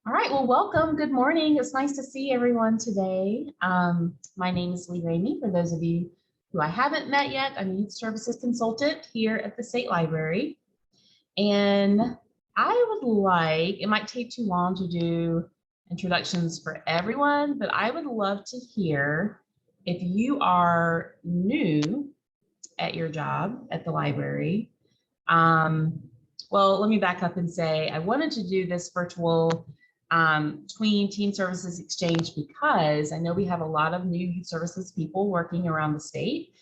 All right, well, welcome. Good morning. It's nice to see everyone today. My name is Lee Ramey. For those of you who I haven't met yet, I'm a youth services consultant here at the State Library. And I would like, it might take too long to do introductions for everyone, but I would love to hear if you are new at your job at the library. Well, let me back up and say I wanted to do this virtual Tween Teen Services Exchange because I know we have a lot of new youth services people working around the state.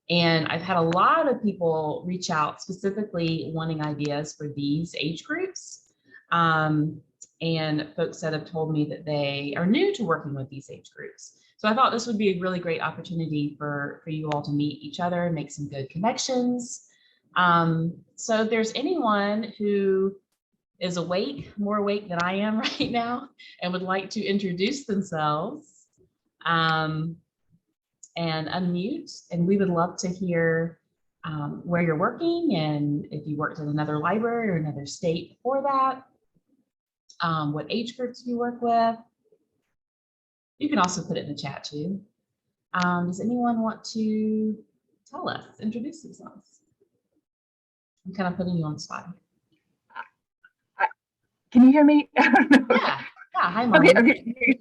And I've had a lot of people reach out specifically wanting ideas for these age groups. And folks that have told me that they are new to working with these age groups. So I thought this would be a really great opportunity for you all to meet each other and make some good connections. So if there's anyone who is awake, more awake than I am right now, and would like to introduce themselves and unmute, and we would love to hear where you're working and if you worked at another library or another state before that, what age groups you work with. You can also put it in the chat too. Does anyone want to tell us, introduce themselves? I'm kind of putting you on the spot. Can you hear me? Yeah. Hi, Molly. Okay.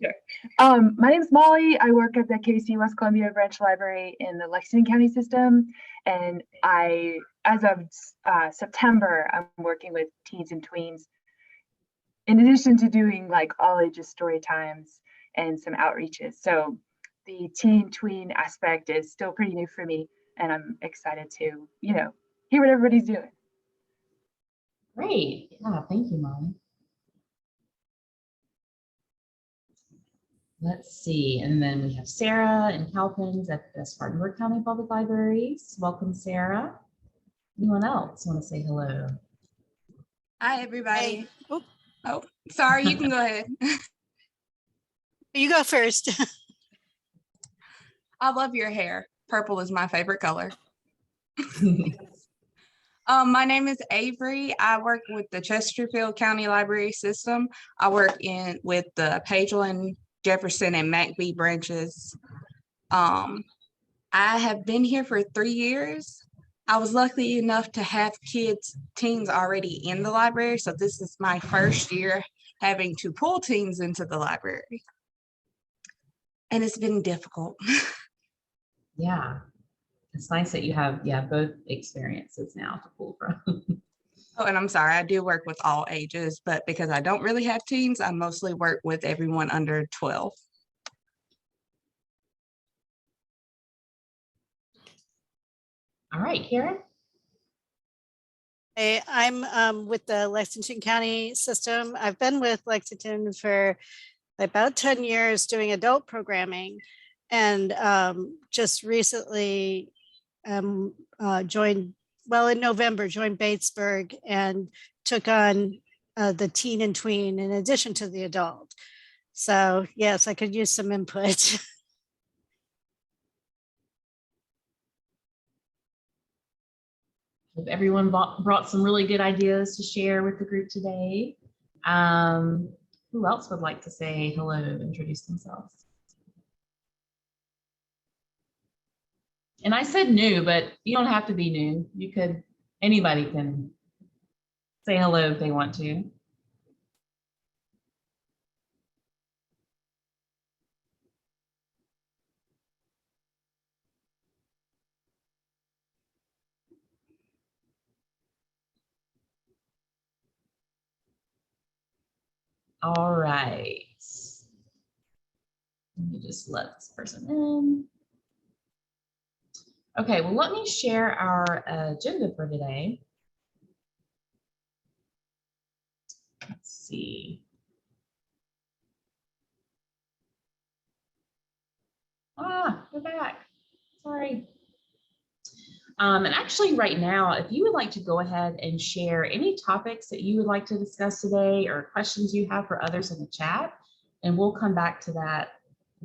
My name is Molly. I work at the KC West Columbia Branch Library in the Lexington County system, and as of September, I'm working with teens and tweens. In addition to doing like all ages story times and some outreaches, so the teen tween aspect is still pretty new for me, and I'm excited to hear what everybody's doing. Great. Yeah, thank you, Molly. Let's see, and then we have Sarah and Calpins at the Spartanburg County Public Libraries. Welcome, Sarah. Anyone else want to say hello? Hi, everybody. Hey. Oh, sorry, you can go ahead. You go first. I love your hair. Purple is my favorite color. My name is Avery. I work with the Chesterfield County Library System. I work with the Pageland, Jefferson, and McBee branches. I have been here for 3 years. I was lucky enough to have teens already in the library. So this is my first year having to pull teens into the library. And it's been difficult. Yeah, it's nice that you have, both experiences now to pull from. Oh, and I'm sorry, I do work with all ages, but because I don't really have teens, I mostly work with everyone under 12. All right, Karen. Hey, I'm with the Lexington County system. I've been with Lexington for about 10 years doing adult programming, and just recently joined, well, in November, joined Batesburg and took on the teen and tween in addition to the adult. So yes, I could use some input. Hope everyone brought some really good ideas to share with the group today. Who else would like to say hello, introduce themselves? And I said new, but you don't have to be new. Anybody can say hello if they want to. All right. Let me just let this person in. Okay, well, let me share our agenda for today. Let's see. We're back. Sorry. And actually right now, if you would like to go ahead and share any topics that you would like to discuss today or questions you have for others in the chat, and we'll come back to that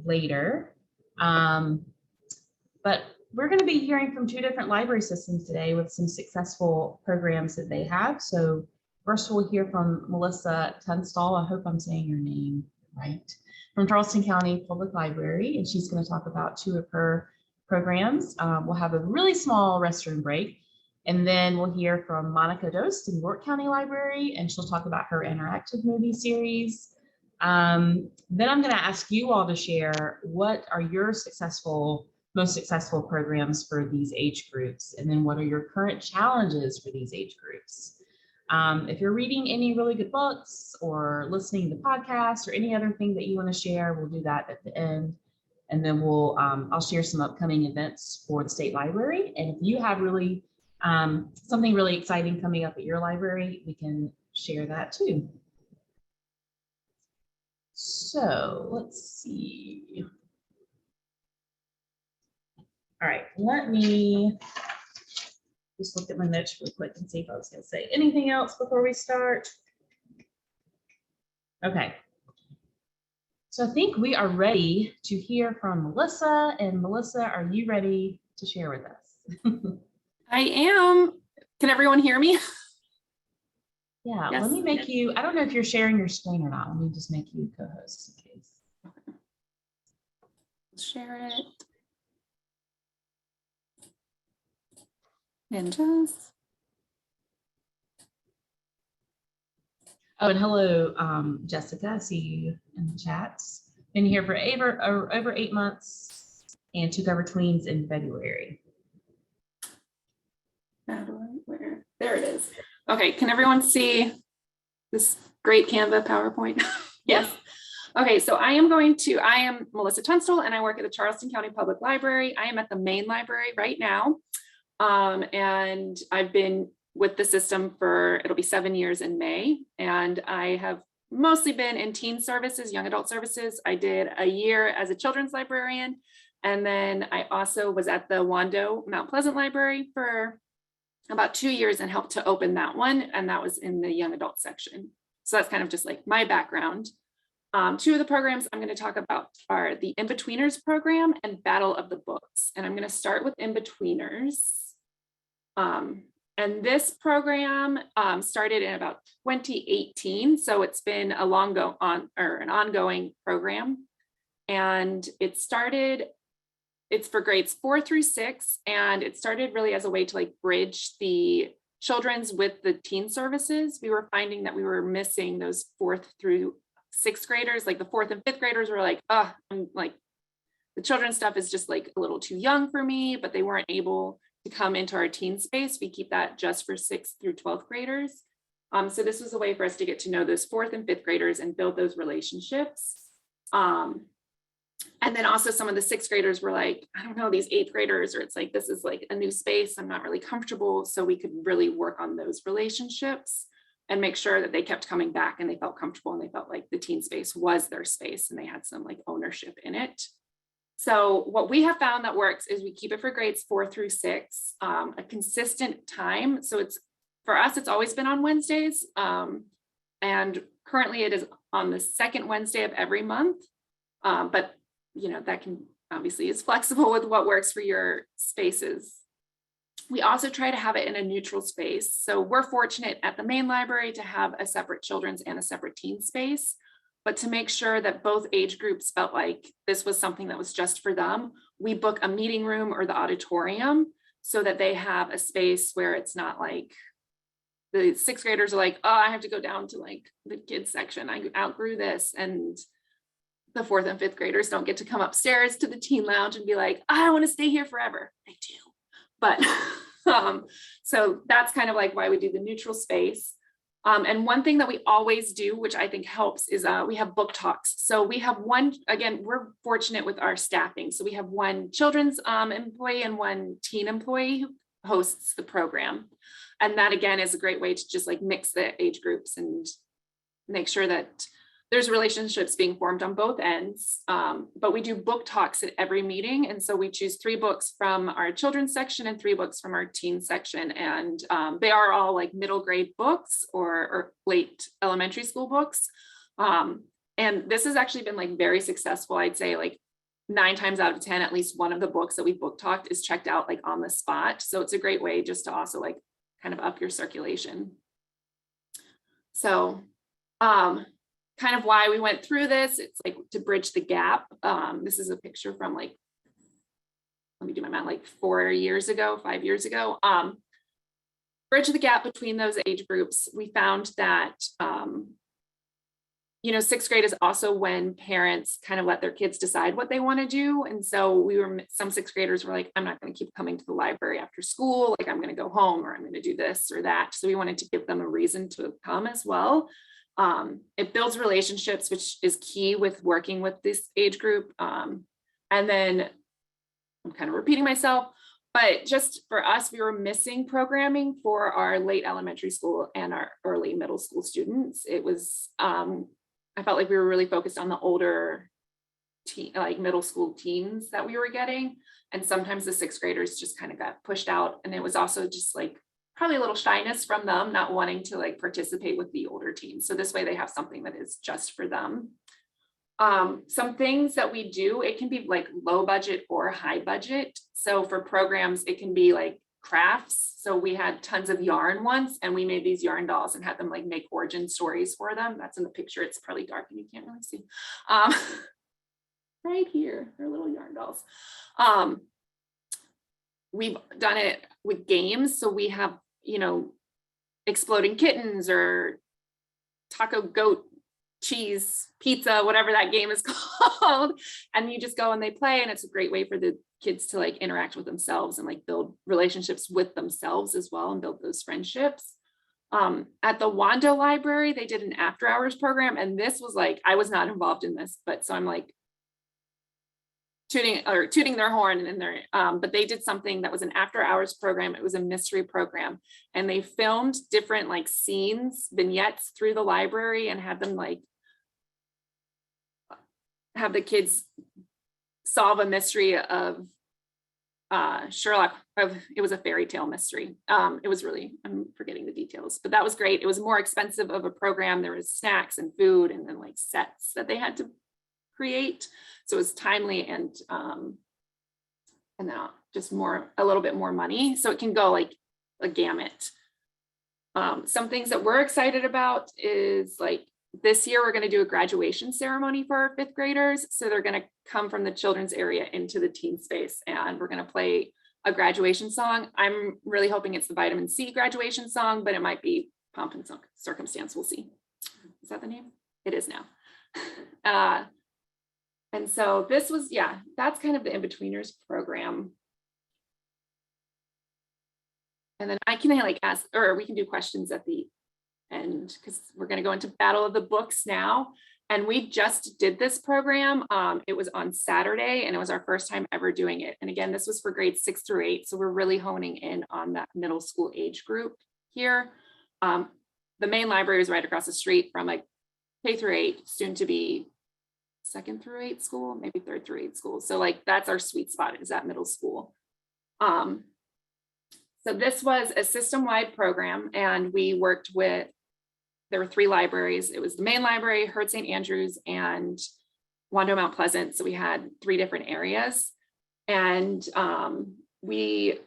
later. But we're going to be hearing from 2 different library systems today with some successful programs that they have. So First, we'll hear from Melissa Tunstall. I hope I'm saying your name right, from Charleston County Public Library, and she's going to talk about 2 of her programs. We'll have a really small restroom break, and then we'll hear from Monica Dost in York County Library, and she'll talk about her interactive movie series. Then I'm going to ask you all to share what are your most successful programs for these age groups, and then what are your current challenges for these age groups. If you're reading any really good books or listening to podcasts or any other thing that you want to share, we'll do that at the end. And then I'll share some upcoming events for the state library. And if you have really something really exciting coming up at your library, we can share that too. So let's see. All right, let me just look at my notes really quick and see if I was going to say anything else before we start. Okay. So I think we are ready to hear from Melissa. And Melissa, are you ready to share with us? I am. Can everyone hear me? Yeah, Yes. Let me make you, I don't know if you're sharing your screen or not. Let me just make you co-host in case. Share it. And just. Oh, and hello, Jessica. I see you in the chats. Been here for over 8 months and took over Tweens in February. Where? There it is. Okay, can everyone see this great Canva PowerPoint? Yes. Okay, so I am Melissa Tunstall, and I work at the Charleston County Public Library. I am at the main library right now. And I've been with the system it'll be 7 years in May. And I have mostly been in teen services, young adult services. I did a year as a children's librarian. And then I also was at the Wando Mount Pleasant Library for about 2 years and helped to open that one. And that was in the young adult section. So that's kind of just like my background. 2 of the programs I'm going to talk about are the Inbetweeners program and Battle of the Books. And I'm going to start with Inbetweeners. And this program started in about 2018. So it's been an ongoing program. And it's for grades 4 through 6. And it started really as a way to like bridge the children's with the teen services. We were finding that we were missing those 4th through 6th graders. Like the 4th and 5th graders were like, oh, I'm like, the children's stuff is just like a little too young for me, but they weren't able to come into our teen space. We keep that just for 6th through 12th graders. So this was a way for us to get to know those 4th and 5th graders and build those relationships. And then also some of the 6th graders were like, I don't know, these 8th graders, or it's like, this is like a new space, I'm not really comfortable. So we could really work on those relationships and make sure that they kept coming back and they felt comfortable and they felt like the teen space was their space and they had some like ownership in it. So what we have found that works is we keep it for grades 4 through 6, a consistent time. So for us, it's always been on Wednesdays. And currently it is on the 2nd Wednesday of every month. But that can obviously is flexible with what works for your spaces. We also try to have it in a neutral space. So we're fortunate at the main library to have a separate children's and a separate teen space. But to make sure that both age groups felt like this was something that was just for them, we book a meeting room or the auditorium so that they have a space where it's not like the 6th graders are like, oh, I have to go down to like the kids section. I outgrew this. And the 4th and 5th graders don't get to come upstairs to the teen lounge and be like, I want to stay here forever. They do. But so that's kind of like why we do the neutral space. And one thing that we always do, which I think helps, is we have book talks. So we have one, again, we're fortunate with our staffing. So we have one children's employee and one teen employee who hosts the program. And that, again, is a great way to just like mix the age groups and make sure that there's relationships being formed on both ends. But we do book talks at every meeting. And so we choose 3 books from our children's section and 3 books from our teen section. And they are all like middle grade books or late elementary school books. And this has actually been like very successful. I'd say like 9 times out of 10, at least one of the books that we book talked is checked out like on the spot. So it's a great way just to also like kind of up your circulation. So kind of why we went through this, it's like to bridge the gap. This is a picture from like, let me do my math, like 5 years ago. Bridge the gap between those age groups. We found that, you know, 6th grade is also when parents kind of let their kids decide what they want to do. And so some 6th graders were like, I'm not going to keep coming to the library after school. Like I'm going to go home, or I'm going to do this or that. So we wanted to give them a reason to come as well. It builds relationships, which is key with working with this age group. And then I'm kind of repeating myself, but just for us, we were missing programming for our late elementary school and our early middle school students. It was, I felt like we were really focused on the older like middle school teens that we were getting. And sometimes the 6th graders just kind of got pushed out. And it was also just like probably a little shyness from them, not wanting to like participate with the older teens. So this way they have something that is just for them. Some things that we do, it can be like low budget or high budget. So for programs, it can be like crafts. So we had tons of yarn once, and we made these yarn dolls and had them like make origin stories for them. That's in the picture. It's probably dark and you can't really see. Right here, they're little yarn dolls. We've done it with games. So we have, you know, exploding kittens or taco goat cheese pizza, whatever that game is called. And you just go and they play, and it's a great way for the kids to like interact with themselves and like build relationships with themselves as well and build those friendships. At the Wando Library, they did an after hours program. And this was like, I was not involved in this, but so I'm like tooting their horn in there. But they did something that was an after hours program. It was a mystery program, and they filmed different like scenes, vignettes through the library, and had them like have the kids solve a mystery of Sherlock. It was a fairy tale mystery. It was really, I'm forgetting the details, but that was great. It was more expensive of a program. There was snacks and food and then like sets that they had to create. So it was timely and then just a little bit more money. So it can go like a gamut. Some things that we're excited about is like this year, we're going to do a graduation ceremony for our 5th graders. So they're going to come from the children's area into the teen space, and we're going to play a graduation song. I'm really hoping it's the Vitamin C graduation song, but it might be Pomp and Circumstance. We'll see. Is that the name? It is now. And so this was, yeah, that's kind of the Inbetweeners program. And then I can like ask, or we can do questions at the end, because we're going to go into Battle of the Books now. And we just did this program. It was on Saturday, and it was our first time ever doing it. And again, this was for grades 6 through 8. So we're really honing in on that middle school age group here. The main library is right across the street from like K through 8, soon to be 2nd through 8 school, maybe 3rd through 8 school. So like that's our sweet spot, is that middle school. So this was a system-wide program, and we worked with, there were 3 libraries. It was the main library, Heard St. Andrews, and Wando Mount Pleasant. So we had 3 different areas. And we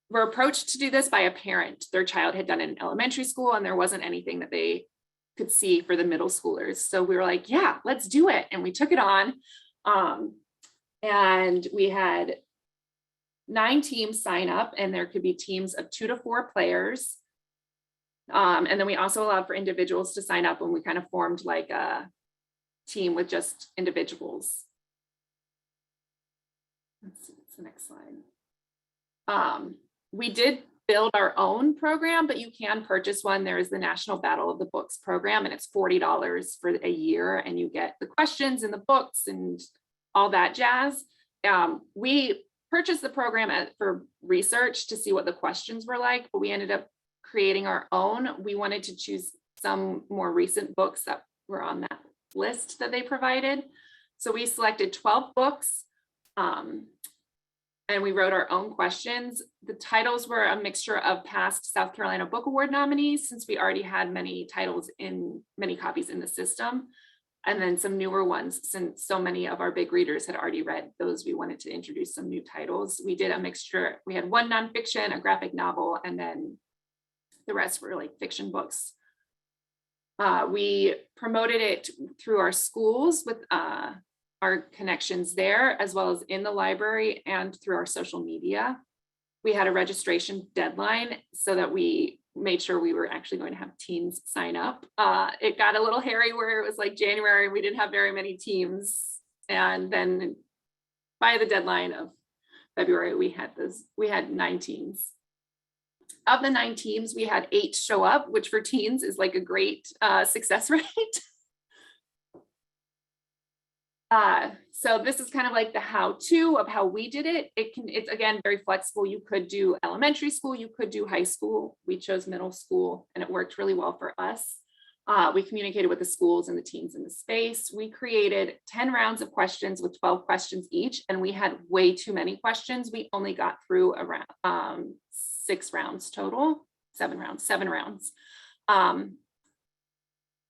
were approached to do this by a parent. Their child had done it in elementary school, and there wasn't anything that they could see for the middle schoolers. So we were like, yeah, let's do it. And we took it on. And we had 9 teams sign up, and there could be teams of 2 to 4 players. And then we also allowed for individuals to sign up, and we kind of formed like a team with just individuals. Let's see, what's the next slide? We did build our own program, but you can purchase one. There is the National Battle of the Books program, and it's $40 for a year, and you get the questions and the books and all that jazz. We purchased the program for research to see what the questions were like, but we ended up creating our own. We wanted to choose some more recent books that were on that list that they provided. So we selected 12 books, and we wrote our own questions. The titles were a mixture of past South Carolina Book Award nominees, since we already had many titles in many copies in the system, and then some newer ones, since so many of our big readers had already read those. We wanted to introduce some new titles. We did a mixture. We had 1 nonfiction, a graphic novel, and then the rest were like fiction books. We promoted it through our schools with our connections there, as well as in the library and through our social media. We had a registration deadline so that we made sure we were actually going to have teens sign up. It got a little hairy where it was like January, we didn't have very many teams. And then by the deadline of February, we had 9 teams. Of the 9 teams, we had 8 show up, which for teens is like a great success rate. So this is kind of like the how-to of how we did it. It's again, very flexible. You could do elementary school, you could do high school. We chose middle school and it worked really well for us. We communicated with the schools and the teams in the space. We created 10 rounds of questions with 12 questions each, and we had way too many questions. We only got through around 6 rounds total, 7 rounds.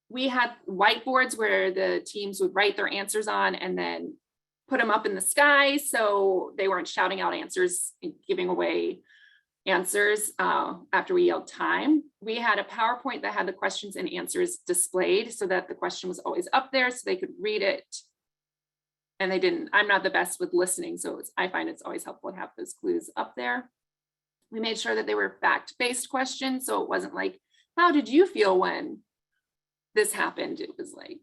We had whiteboards where the teams would write their answers on and then put them up in the sky so they weren't shouting out answers and giving away answers after we yelled time. We had a PowerPoint that had the questions and answers displayed so that the question was always up there so they could read it. And they didn't. I'm not the best with listening, so I find it's always helpful to have those clues up there. We made sure that they were fact-based questions, so it wasn't like, how did you feel when this happened? It was like,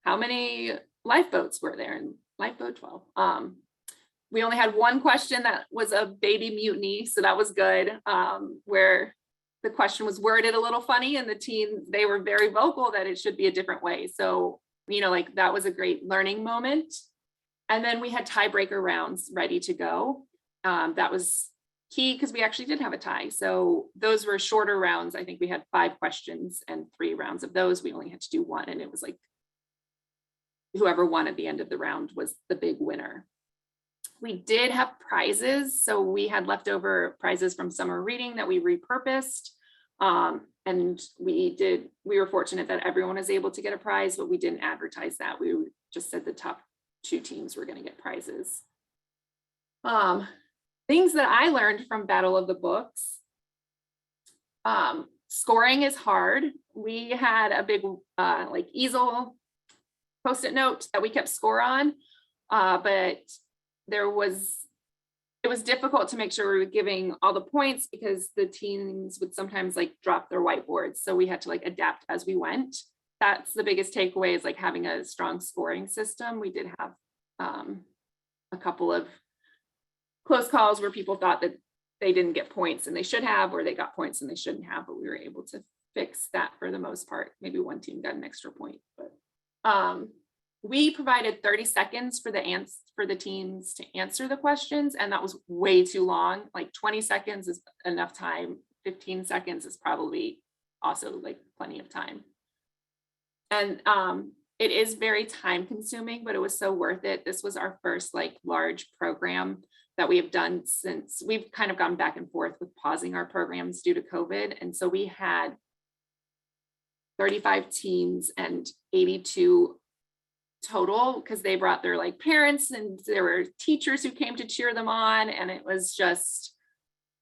how many lifeboats were there? And lifeboat 12. We only had one question that was a baby mutiny, so that was good, where the question was worded a little funny and the teen, they were very vocal that it should be a different way. So, like that was a great learning moment. And then we had tiebreaker rounds ready to go. That was key because we actually did have a tie. So those were shorter rounds. I think we had 5 questions and 3 rounds of those. We only had to do 1, and it was like whoever won at the end of the round was the big winner. We did have prizes. So we had leftover prizes from summer reading that we repurposed. And we were fortunate that everyone was able to get a prize, but we didn't advertise that. We just said the top 2 teams were going to get prizes. Things that I learned from Battle of the Books. Scoring is hard. We had a big like easel Post-it note that we kept score on, but it was difficult to make sure we were giving all the points because the teams would sometimes like drop their whiteboards. So we had to like adapt as we went. That's the biggest takeaway, is like having a strong scoring system. We did have a couple of close calls where people thought that they didn't get points and they should have, or they got points and they shouldn't have, but we were able to fix that for the most part. Maybe one team got an extra point, but we provided 30 seconds for the teams to answer the questions, and that was way too long. Like 20 seconds is enough time. 15 seconds is probably also like plenty of time. And it is very time consuming, but it was so worth it. This was our first like large program that we have done since we've kind of gone back and forth with pausing our programs due to COVID. And so we had 35 teams and 82 total, because they brought their like parents, and there were teachers who came to cheer them on, and it was just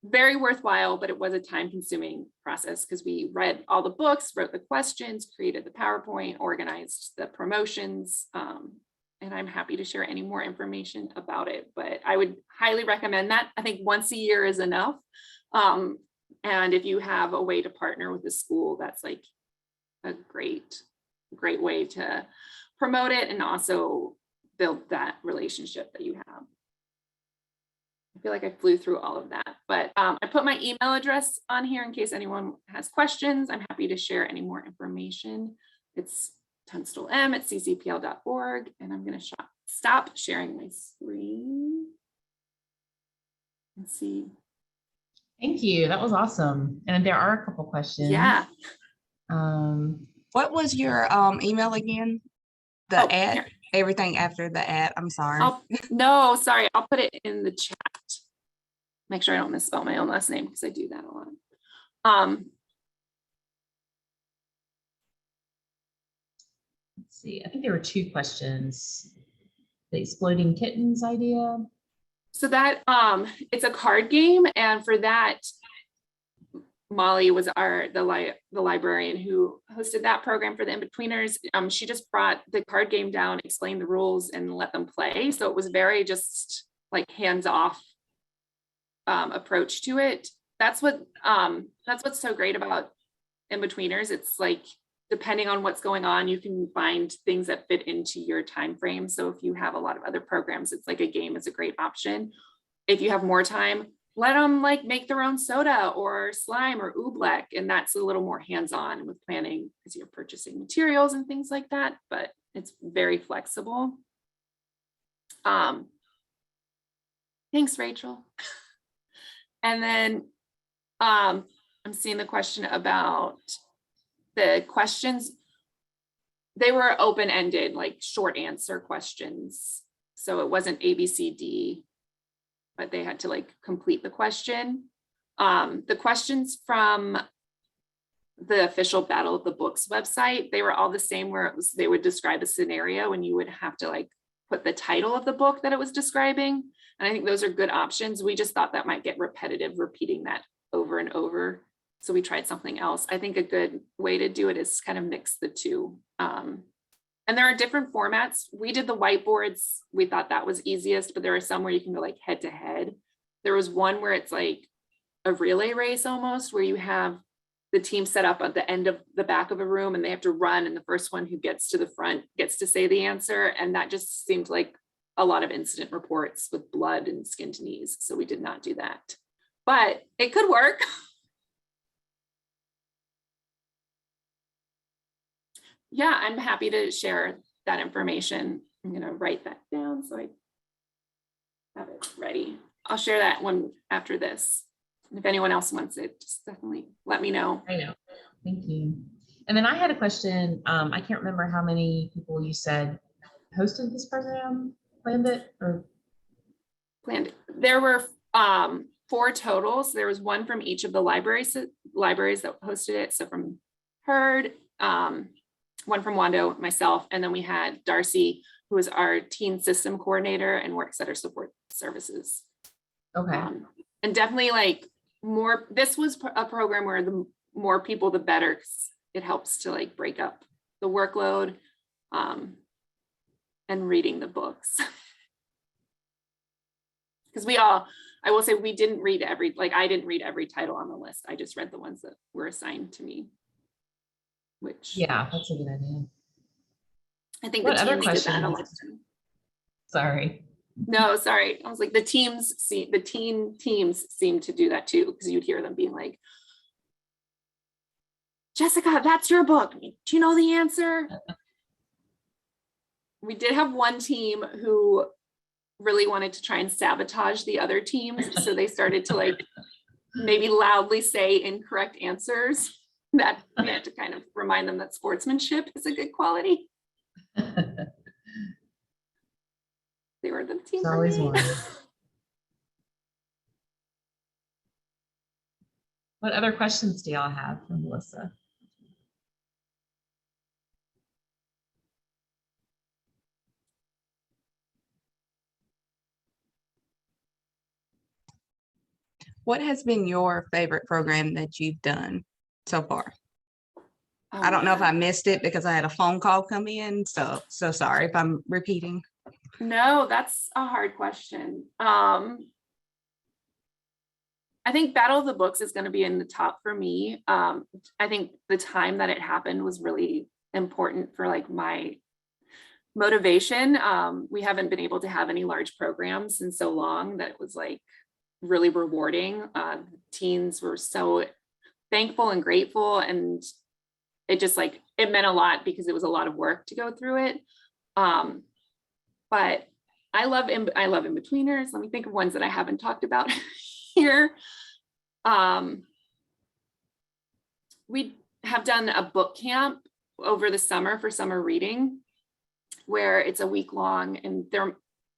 very worthwhile. But it was a time consuming process because we read all the books, wrote the questions, created the PowerPoint, organized the promotions, and I'm happy to share any more information about it, but I would highly recommend that. I think once a year is enough, and if you have a way to partner with the school, that's like a great way to promote it and also build that relationship that you have. I feel like I flew through all of that, but I put my email address on here in case anyone has questions. I'm happy to share any more information. It's tunstallm@ccpl.org, and I'm going to stop sharing my screen and see. Thank you. That was awesome. And there are a couple questions. Yeah. What was your email again? The ad, everything after the ad. I'm sorry. No, sorry. I'll put it in the chat. Make sure I don't misspell my own last name because I do that a lot. Let's see. I think there were 2 questions. The exploding kittens idea. So that it's a card game, and for that, Molly was the librarian who hosted that program for the Inbetweeners. She just brought the card game down, explained the rules, and let them play. So it was very just like hands-off approach to it. That's what's so great about Inbetweeners. It's like, depending on what's going on, you can find things that fit into your time frame. So if you have a lot of other programs, it's like a game is a great option. If you have more time, let them like make their own soda or slime or oobleck, and that's a little more hands-on with planning because you're purchasing materials and things like that, but it's very flexible. Thanks, Rachel. And then I'm seeing the question about the questions. They were open-ended, like short answer questions. So it wasn't A, B, C, D, but they had to like complete the question. The questions from the official Battle of the Books website, they were all the same, where it was, they would describe a scenario and you would have to like put the title of the book that it was describing. And I think those are good options. We just thought that might get repetitive, repeating that over and over. So we tried something else. I think a good way to do it is kind of mix the two. And there are different formats. We did the whiteboards. We thought that was easiest, but there are some where you can go like head to head. There was one where it's like a relay race almost, where you have the team set up at the end of the back of a room and they have to run, and the first one who gets to the front gets to say the answer. And that just seemed like a lot of incident reports with blood and skinned knees. So we did not do that, but it could work. Yeah, I'm happy to share that information. I'm going to write that down so I have it ready. I'll share that one after this. If anyone else wants it, just definitely let me know. I know. Thank you. And then I had a question. I can't remember how many people you said hosted this program, planned it, or planned. There were 4 totals. There was one from each of the libraries that hosted it. So from Heard, one from Wando, myself, and then we had Darcy, who is our teen system coordinator and works at our support services. okay. And definitely like more, this was a program where the more people, the better, 'cause it helps to like break up the workload and reading the books. Because I will say we didn't read I didn't read every title on the list. I just read the ones that were assigned to me. Which Yeah, that's a good idea. I think What the other teams did that a lot. questions? Sorry. No, sorry. I was like, the teen teams seem to do that too, because you'd hear them being like, Jessica, that's your book. Do you know the answer? We did have one team who really wanted to try and sabotage the other teams. So they started to like maybe loudly say incorrect answers. That we had to kind of remind them that sportsmanship is a good quality. They were the team. It's always one. What other questions do y'all have for Melissa? What has been your favorite program that you've done so far? Oh, I don't know if I man. missed it because I had a phone call come in, so sorry if I'm repeating. No, that's a hard question. I think Battle of the Books is going to be in the top for me. I think the time that it happened was really important for like my motivation. We haven't been able to have any large programs in so long that it was like really rewarding. Teens were so thankful and grateful, and it just like, it meant a lot because it was a lot of work to go through it. But I love Inbetweeners. Let me think of ones that I haven't talked about here. We have done a book camp over the summer for summer reading, where it's a week long, and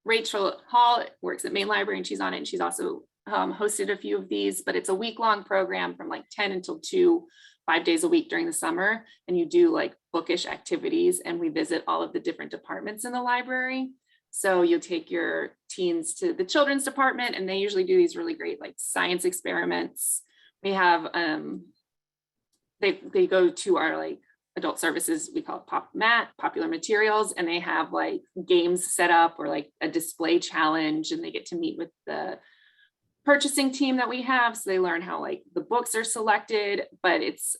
Rachel Hall works at Main Library and she's on it, and she's also hosted a few of these, but it's a week-long program from like 10 until 2, 5 days a week during the summer. And you do like bookish activities, and we visit all of the different departments in the library. So you'll take your teens to the children's department, and they usually do these really great like science experiments We have, they go to our like adult services, we call it popular materials, and they have like games set up or like a display challenge, and they get to meet with the purchasing team that we have. So they learn how like the books are selected, but it's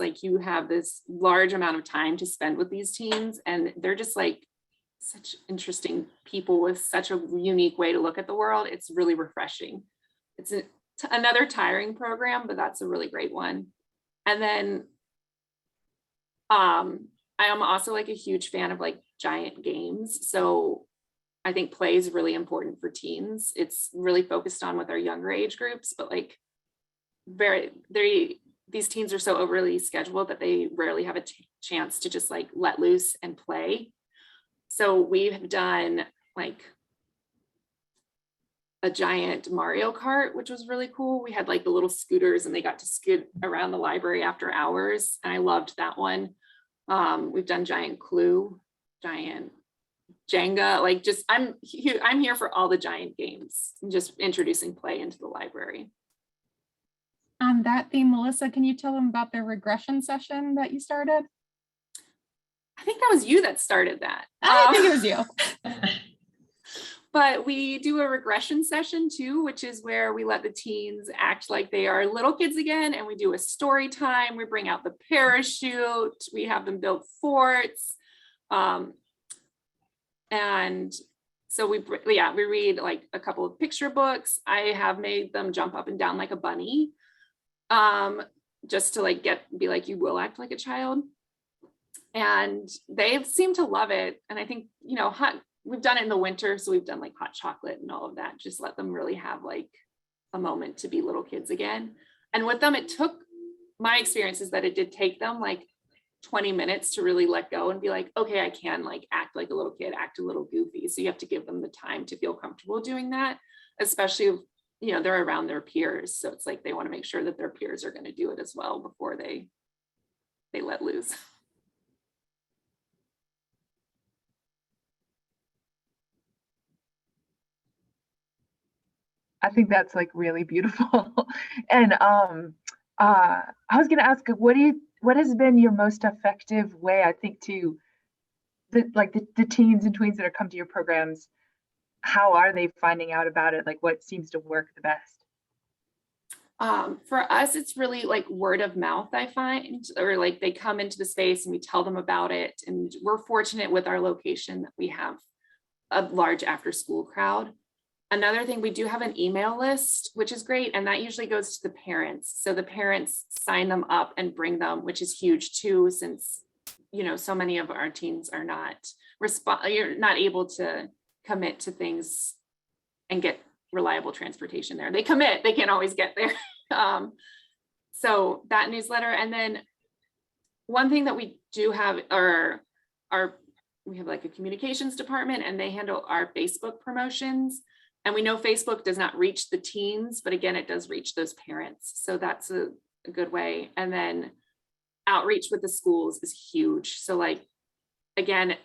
like you have this large amount of time to spend with these teens, and they're just like such interesting people with such a unique way to look at the world. It's really refreshing. It's another tiring program, but that's a really great one. And then I am also like a huge fan of like giant games. So I think play is really important for teens. It's really focused on with our younger age groups, but like these teens are so overly scheduled that they rarely have a chance to just like let loose and play. So we've done like a giant Mario Kart, which was really cool. We had like the little scooters and they got to scoot around the library after hours. And I loved that one. We've done giant Clue, giant Jenga, like just, I'm here for all the giant games and just introducing play into the library. On that theme, Melissa, can you tell them about the regression session that you started? I think that was you that started that. I think it was you. But we do a regression session too, which is where we let the teens act like they are little kids again. And we do a story time. We bring out the parachute. We have them build forts. And so we read like a couple of picture books. I have made them jump up and down like a bunny, just to like be like, you will act like a child. And they seem to love it. And I think, you know, we've done it in the winter. So we've done like hot chocolate and all of that. Just let them really have like a moment to be little kids again. And with them, my experience is that it did take them like 20 minutes to really let go and be like, okay, I can like act like a little kid, act a little goofy. So you have to give them the time to feel comfortable doing that, especially if, you know, they're around their peers. So it's like, they want to make sure that their peers are going to do it as well before they let loose. I think that's like really beautiful. And I was gonna ask, what has been your most effective way, I think, to the teens and tweens that have come to your programs? How are they finding out about it? Like, what seems to work the best? For us, it's really like word of mouth, I find, or like they come into the space and we tell them about it. And we're fortunate with our location that we have a large after school crowd. Another thing, we do have an email list, which is great. And that usually goes to the parents. So the parents sign them up and bring them, which is huge too, since, you know, so many of our teens are you're not able to commit to things and get reliable transportation there. They commit, they can't always get there. So that newsletter. And then one thing that we do have we have like a communications department, and they handle our Facebook promotions. And we know Facebook does not reach the teens, but again, it does reach those parents. So that's a good way. And then outreach with the schools is huge. So like, again,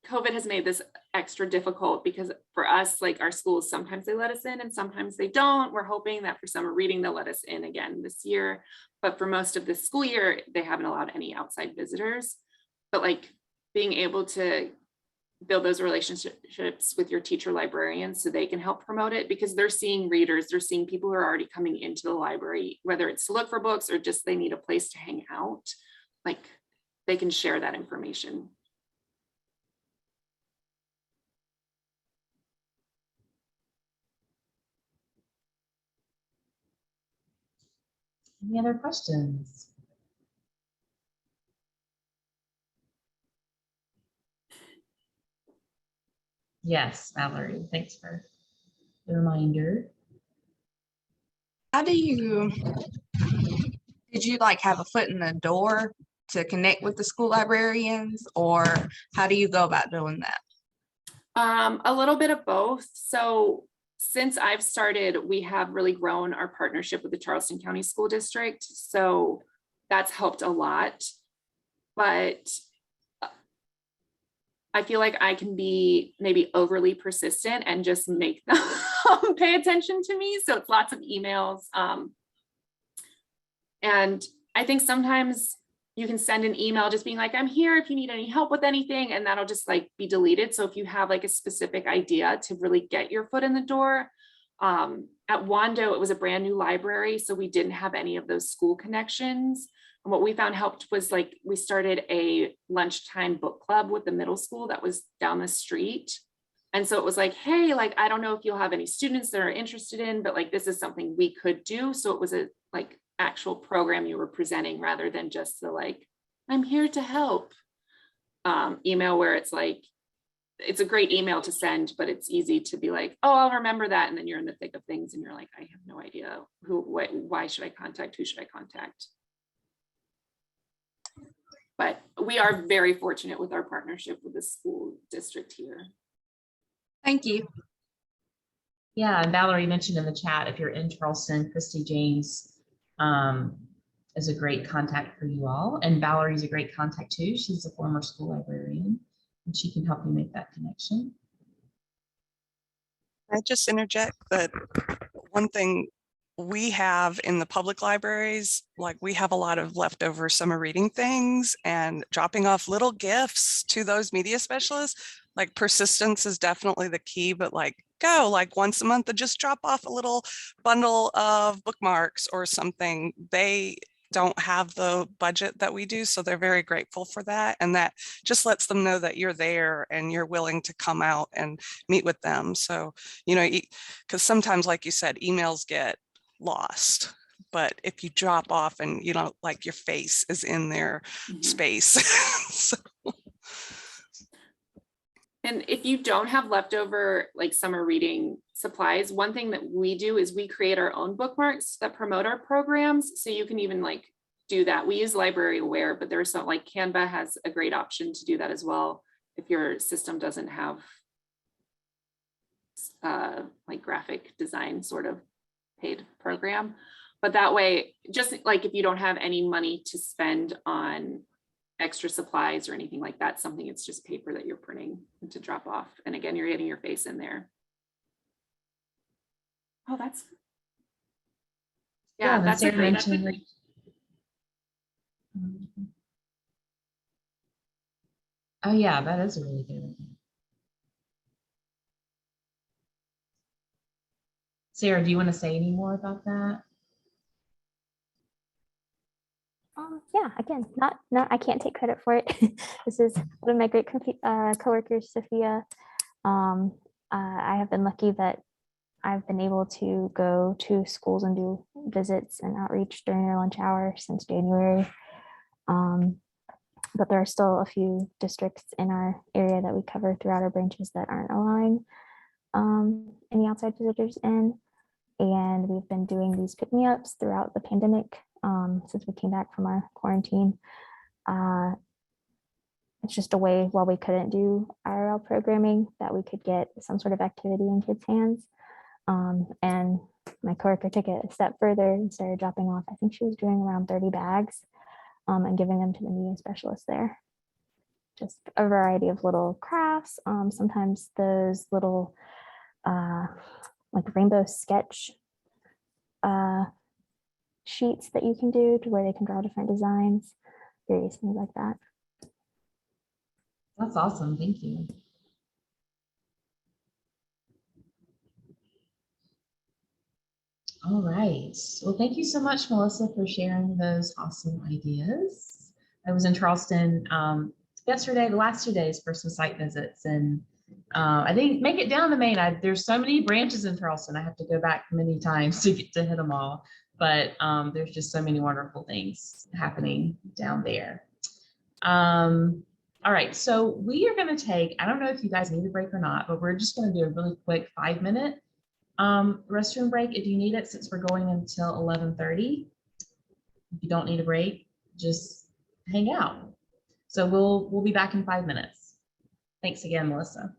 COVID has made this extra difficult because for us, like our schools, sometimes they let us in and sometimes they don't. We're hoping that for summer reading, they'll let us in again this year. But for most of this school year, they haven't allowed any outside visitors. But like being able to build those relationships with your teacher librarians so they can help promote it, because they're seeing readers, they're seeing people who are already coming into the library, whether it's to look for books or just they need a place to hang out, like they can share that information. Any other questions? Yes, Valerie, thanks for the reminder. How did you like have a foot in the door to connect with the school librarians, or how do you go about doing that? A little bit of both. So since I've started, we have really grown our partnership with the Charleston County School District. So that's helped a lot. But I feel like I can be maybe overly persistent and just make them pay attention to me. So it's lots of emails. And I think sometimes you can send an email just being like, I'm here if you need any help with anything, and that'll just like be deleted. So if you have like a specific idea to really get your foot in the door, at Wando, it was a brand new library, so we didn't have any of those school connections. And what we found helped was like, we started a lunchtime book club with the middle school that was down the street. And so it was like, hey, like, I don't know if you'll have any students that are interested in, but like, this is something we could do. So it was a like actual program you were presenting rather than just the like, I'm here to help email, where it's like, it's a great email to send, but it's easy to be like, oh, I'll remember that. And then you're in the thick of things and you're like, I have no idea who, what, why should I contact? Who should I contact? But we are very fortunate with our partnership with the school district here. Thank you. Yeah, and Valerie mentioned in the chat, if you're in Charleston, Christy James is a great contact for you all. And Valerie's a great contact too. She's a former school librarian, and she can help you make that connection. I just interject that one thing we have in the public libraries, like we have a lot of leftover summer reading things, and dropping off little gifts to those media specialists, like persistence is definitely the key, but like go like once a month and just drop off a little bundle of bookmarks or something. They don't have the budget that we do, so they're very grateful for that, and that just lets them know that you're there and you're willing to come out and meet with them. So, you know, because sometimes, like you said, emails get lost, but if you drop off and you know, like your face is in their space. So. And if you don't have leftover like summer reading supplies, one thing that we do is we create our own bookmarks that promote our programs. So you can even like do that. We use Library Aware, but there's some like Canva has a great option to do that as well if your system doesn't have like graphic design sort of paid program. But that way, just like if you don't have any money to spend on extra supplies or anything like that, something, it's just paper that you're printing to drop off. And again, you're getting your face in there. Oh, that's, yeah, that's a great. Oh yeah, that is a really good idea. Sarah, do you want to say any more about that? Yeah, again, not I can't take credit for it. This is one of my great coworkers, Sophia. I have been lucky that I've been able to go to schools and do visits and outreach during their lunch hour since January. But there are still a few districts in our area that we cover throughout our branches that aren't allowing any outside visitors in. And we've been doing these pick-me-ups throughout the pandemic since we came back from our quarantine. It's just a way, while we couldn't do IRL programming, that we could get some sort of activity in kids' hands. And my coworker took it a step further and started dropping off, I think she was doing around 30 bags and giving them to the media specialist there. Just a variety of little crafts. Sometimes those little like rainbow sketch sheets that you can do to where they can draw different designs, various things like that. That's awesome. Thank you. All right. Well, thank you so much, Melissa, for sharing those awesome ideas. I was in Charleston yesterday, the last 2 days, for some site visits, and I didn't make it down to Maine. There's so many branches in Charleston. I have to go back many times to get to hit them all, but there's just so many wonderful things happening down there. All right, so we are going to take, I don't know if you guys need a break or not, but we're just going to do a really quick 5-minute restroom break if you need it, since we're going until 11:30. If you don't need a break, just hang out. So we'll be back in 5 minutes. Thanks again, Melissa.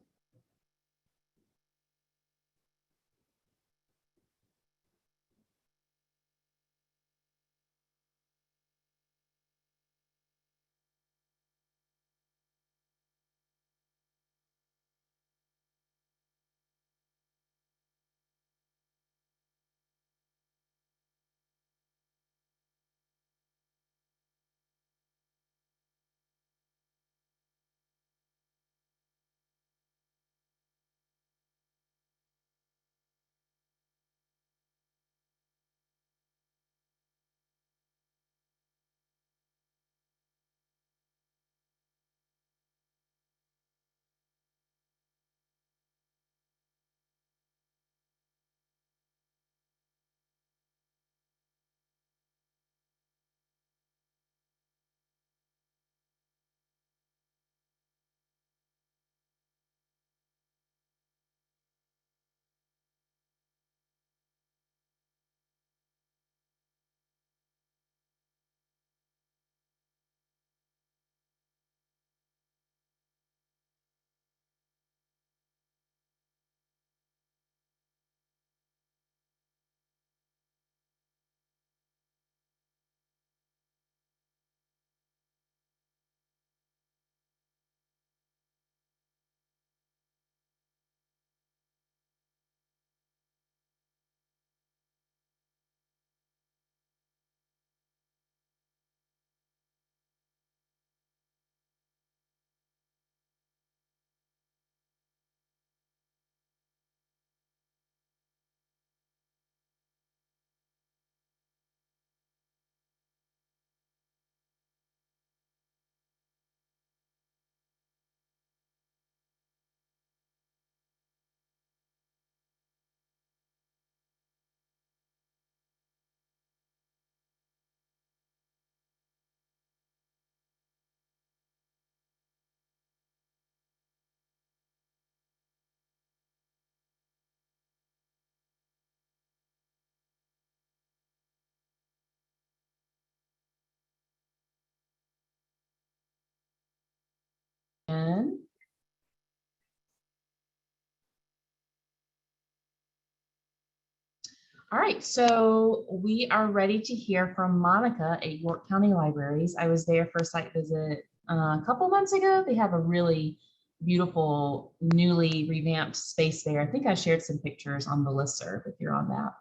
All right, so we are ready to hear from Monica at York County Libraries. I was there for a site visit a couple months ago. They have a really beautiful, newly revamped space there. I think I shared some pictures on the listserv if you're on that.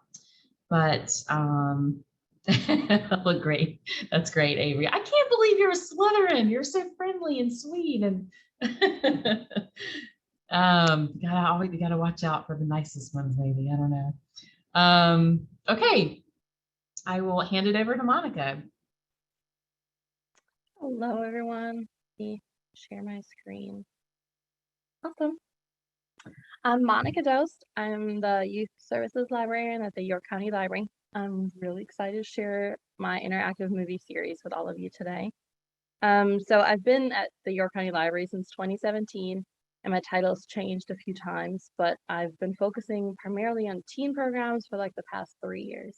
But look great. That's great, Avery. I can't believe you're a Slytherin. You're so friendly and sweet, and gotta watch out for the nicest ones, maybe. I don't know. Okay, I will hand it over to Monica. Hello, everyone. Let me share my screen. Awesome. I'm Monica Dost. I'm the Youth Services Librarian at the York County Library. I'm really excited to share my interactive movie series with all of you today. So I've been at the York County Library since 2017, and my title's changed a few times, but I've been focusing primarily on teen programs for like the past 3 years.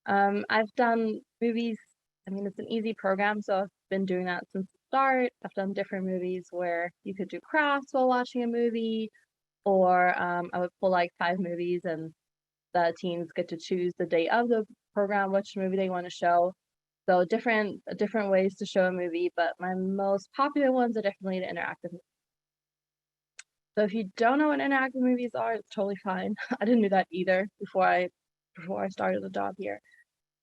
I've done movies. I mean, it's an easy program, so I've been doing that since the start. I've done different movies where you could do crafts while watching a movie, or I would pull like 5 movies and the teens get to choose the day of the program, which movie they want to show. So different ways to show a movie, but my most popular ones are definitely the interactive movies. So if you don't know what interactive movies are, it's totally fine. I didn't do that either before I started the job here.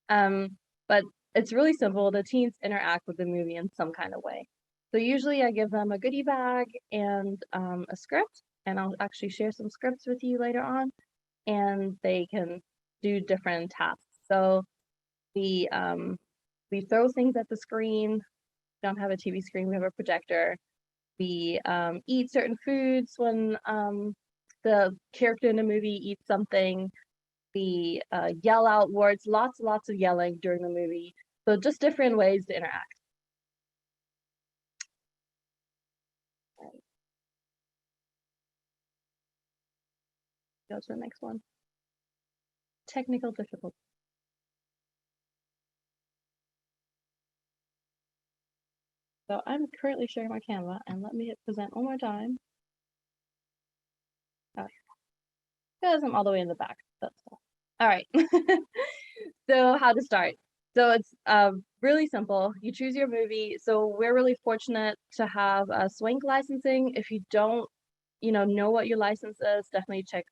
But it's really simple. The teens interact with the movie in some kind of way. So usually I give them a goodie bag and a script, and I'll actually share some scripts with you later on, and they can do different tasks. So we throw things at the screen. We don't have a TV screen, we have a projector. We eat certain foods when the character in the movie eats something. We yell out words, lots of yelling during the movie. So just different ways to interact. Right. Go to the next one. Technical difficulty. So I'm currently sharing my camera, and let me hit present one more time. Oh, because I'm all the way in the back. That's all. All right. So how to start? So it's really simple. You choose your movie. So we're really fortunate to have Swank licensing. If you don't, know what your license is, definitely check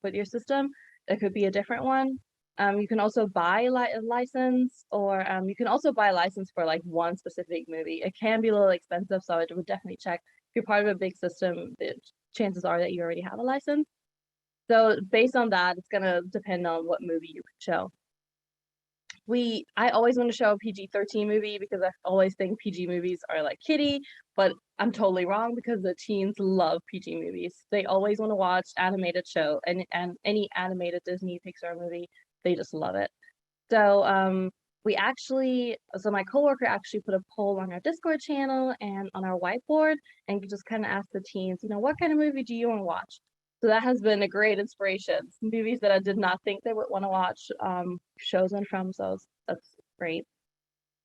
with your system. It could be a different one. You can also buy a license, or you can also buy a license for like one specific movie. It can be a little expensive, so I would definitely check. If you're part of a big system, the chances are that you already have a license. So based on that, it's gonna depend on what movie you can show. I always want to show a PG-13 movie because I always think PG movies are like kiddie, but I'm totally wrong because the teens love PG movies. They always want to watch animated show and any animated Disney Pixar movie. They just love it. So my coworker actually put a poll on our Discord channel and on our whiteboard, and just kind of asked the teens, what kind of movie do you want to watch? So that has been a great inspiration. Some movies that I did not think they would want to watch, chosen from, so that's great.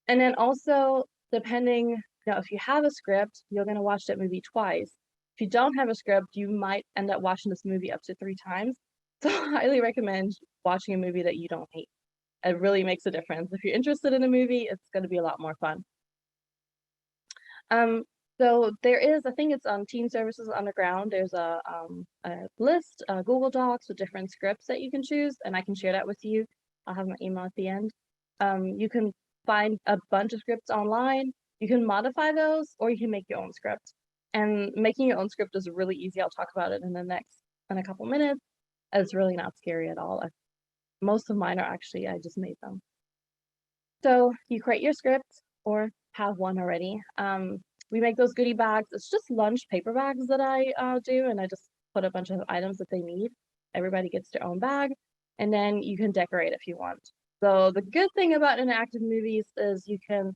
And then also, depending, if you have a script, you're going to watch that movie twice. If you don't have a script, you might end up watching this movie up to 3 times. So I highly recommend watching a movie that you don't hate. It really makes a difference. If you're interested in a movie, it's going to be a lot more fun. So there is, I think it's on Teen Services Underground, there's a list, Google Docs with different scripts that you can choose, and I can share that with you. I'll have my email at the end. You can find a bunch of scripts online. You can modify those, or you can make your own script. And making your own script is really easy. I'll talk about it in a couple minutes. It's really not scary at all. Most of mine are actually, I just made them. So you create your script or have one already. We make those goodie bags. It's just lunch paper bags that I do, and I just put a bunch of items that they need. Everybody gets their own bag, and then you can decorate if you want. So the good thing about interactive movies is you can,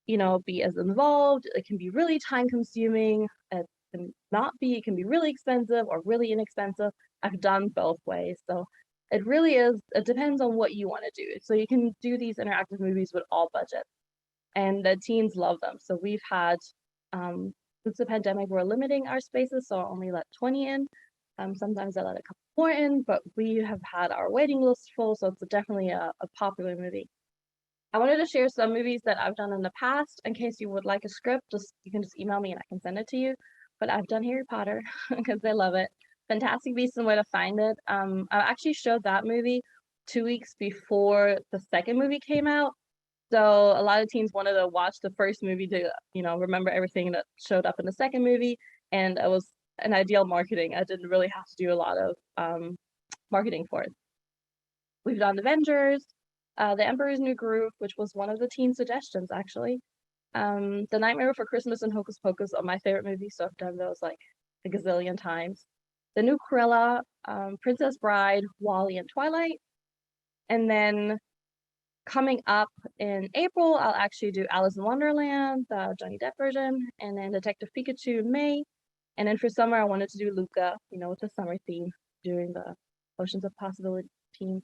be as involved. It can be really time consuming. It can not be. It can be really expensive or really inexpensive. I've done both ways. So it really is. It depends on what you want to do. So you can do these interactive movies with all budgets, and the teens love them. So we've had. Since the pandemic, we're limiting our spaces, so I only let 20 in. Sometimes I let a couple important, but we have had our waiting list full, so it's definitely a popular movie. I wanted to share some movies that I've done in the past in case you would like a script. You can just email me and I can send it to you. But I've done Harry Potter because I love it. Fantastic Beasts and Where to Find It. I actually showed that movie 2 weeks before the second movie came out. So a lot of teens wanted to watch the first movie to, remember everything that showed up in the second movie. And it was an ideal marketing. I didn't really have to do a lot of marketing for it. We've done Avengers, The Emperor's New Groove, which was one of the teen suggestions, actually. The Nightmare Before Christmas and Hocus Pocus are my favorite movies, so I've done those like a gazillion times. The new Cruella, Princess Bride, Wall-E, and Twilight. And then coming up in April, I'll actually do Alice in Wonderland, the Johnny Depp version, and then Detective Pikachu in May. And then for summer, I wanted to do Luca, with the summer theme, doing the Oceans of Possibility theme.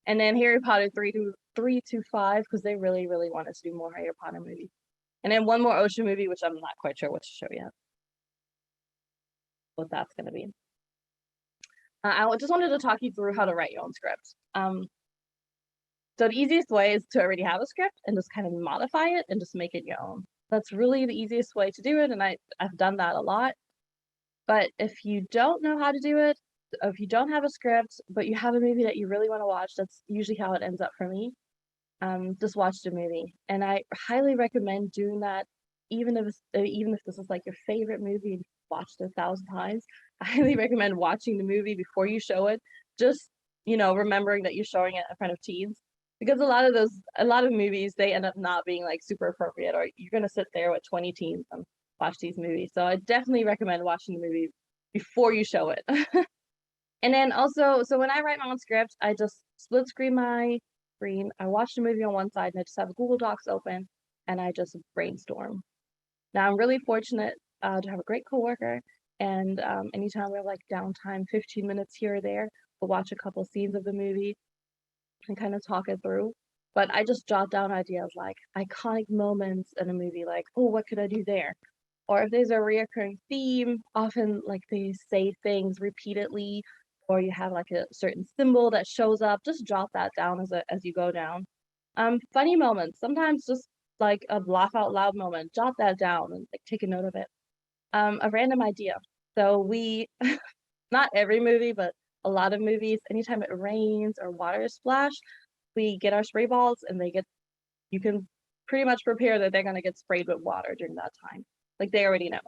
And then Harry Potter 3 to 5, because they really, really want us to do more Harry Potter movies. And then one more ocean movie, which I'm not quite sure what to show yet. What that's going to be. I just wanted to talk you through how to write your own script. So the easiest way is to already have a script and just kind of modify it and just make it your own. That's really the easiest way to do it, and I've done that a lot. But if you don't know how to do it, if you don't have a script, but you have a movie that you really want to watch, that's usually how it ends up for me. Just watch the movie. And I highly recommend doing that, even if this is like your favorite movie and you've watched it 1,000 times. I highly recommend watching the movie before you show it. Just, remembering that you're showing it in front of teens. Because a lot of movies, they end up not being like super appropriate, or you're gonna sit there with 20 teens and watch these movies. So I definitely recommend watching the movie before you show it. And then also, so when I write my own script, I just split screen my screen. I watch the movie on one side and I just have Google Docs open and I just brainstorm. Now I'm really fortunate to have a great coworker, and anytime we have like downtime, 15 minutes here or there, we'll watch a couple scenes of the movie and kind of talk it through. But I just jot down ideas like iconic moments in a movie, like, oh, what could I do there? Or if there's a reoccurring theme, often like they say things repeatedly, or you have like a certain symbol that shows up, just jot that down as you go down. Funny moments, sometimes just like a laugh out loud moment, jot that down and like take a note of it. A random idea. So we, not every movie, but a lot of movies, anytime it rains or water is splashed, we get our spray balls and you can pretty much prepare that they're gonna get sprayed with water during that time. Like they already know.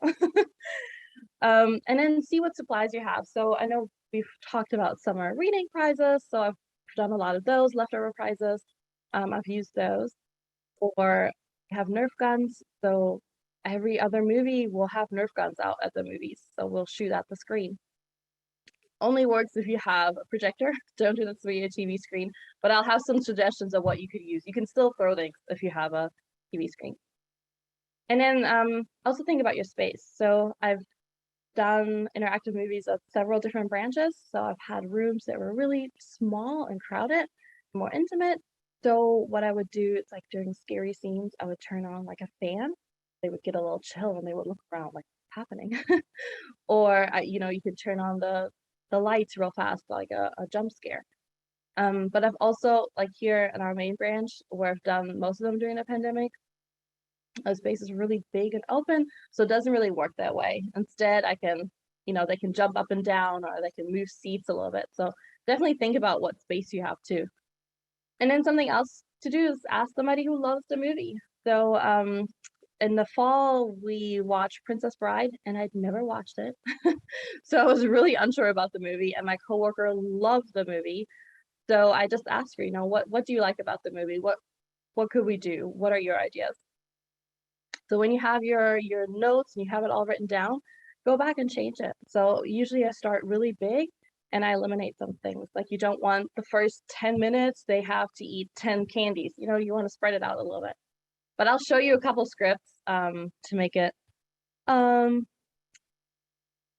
And then see what supplies you have. So I know we've talked about summer reading prizes, so I've done a lot of those leftover prizes. I've used those. Or have Nerf guns. So every other movie will have Nerf guns out at the movies. So we'll shoot at the screen. Only works if you have a projector. Don't do this with your TV screen, but I'll have some suggestions of what you could use. You can still throw things if you have a TV screen. And then also think about your space. So I've done interactive movies of several different branches. So I've had rooms that were really small and crowded, more intimate. So what I would do is like during scary scenes, I would turn on like a fan. They would get a little chill and they would look around like, what's happening? Or, you could turn on the lights real fast, like a jump scare. But I've also, like here in our main branch, where I've done most of them during the pandemic, the space is really big and open, so it doesn't really work that way. Instead, I can, they can jump up and down, or they can move seats a little bit. So definitely think about what space you have too. And then something else to do is ask somebody who loves the movie. So in the fall, we watched Princess Bride, and I'd never watched it. So I was really unsure about the movie, and my coworker loved the movie. So I just asked her, what do you like about the movie? What could we do? What are your ideas? So when you have your notes and you have it all written down, go back and change it. So usually I start really big and I eliminate some things. Like you don't want the first 10 minutes, they have to eat 10 candies. You want to spread it out a little bit. But I'll show you a couple scripts to make it a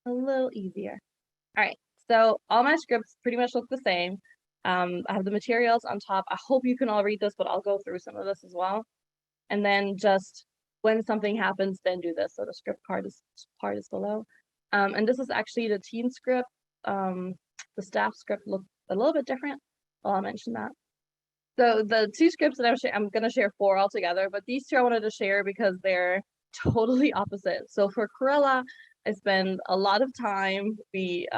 little easier. All right, so all my scripts pretty much look the same. I have the materials on top. I hope you can all read this, but I'll go through some of this as well. And then just when something happens, then do this. So the script part is below. And this is actually the teen script the staff script looked a little bit different. Well, I'll mention that. So the two scripts that I'm going to share 4 altogether, but these 2 I wanted to share because they're totally opposite. So for Cruella, I spend a lot of time. We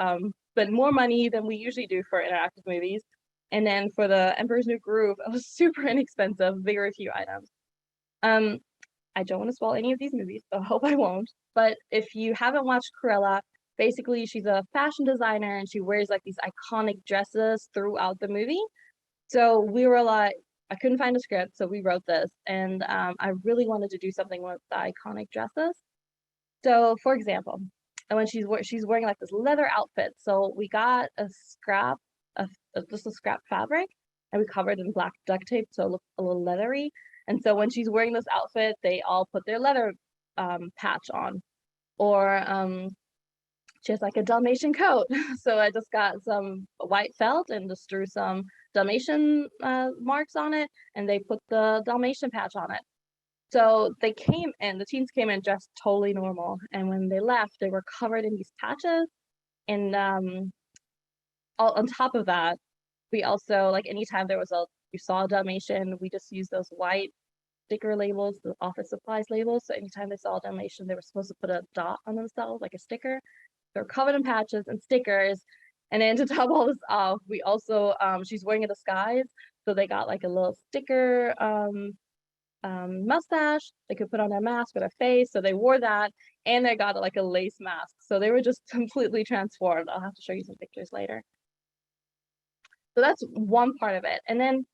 spend more money than we usually do for interactive movies. And then for the Emperor's New Groove, it was super inexpensive, very few items. I don't want to spoil any of these movies, so I hope I won't. But if you haven't watched Cruella, basically she's a fashion designer and she wears like these iconic dresses throughout the movie. So we were like, I couldn't find a script, so we wrote this. And I really wanted to do something with the iconic dresses. So for example, when she's wearing like this leather outfit. So we got a scrap of just a scrap fabric and we covered in black duct tape so it looked a little leathery. And so when she's wearing this outfit, they all put their leather patch on. Or she has like a Dalmatian coat. So I just got some white felt and just drew some Dalmatian marks on it, and they put the Dalmatian patch on it. So they came in, the teens came in dressed totally normal. And when they left, they were covered in these patches. And on top of that, we also, like anytime you saw a Dalmatian, we just used those white sticker labels, the office supplies labels. So anytime they saw a Dalmatian, they were supposed to put a dot on themselves, like a sticker. They're covered in patches and stickers. And then to top all this off, we also, she's wearing a disguise. So they got like a little sticker mustache they could put on their mask or their face. So they wore that, and they got like a lace mask. So they were just completely transformed. I'll have to show you some pictures later. So that's one part of it. And then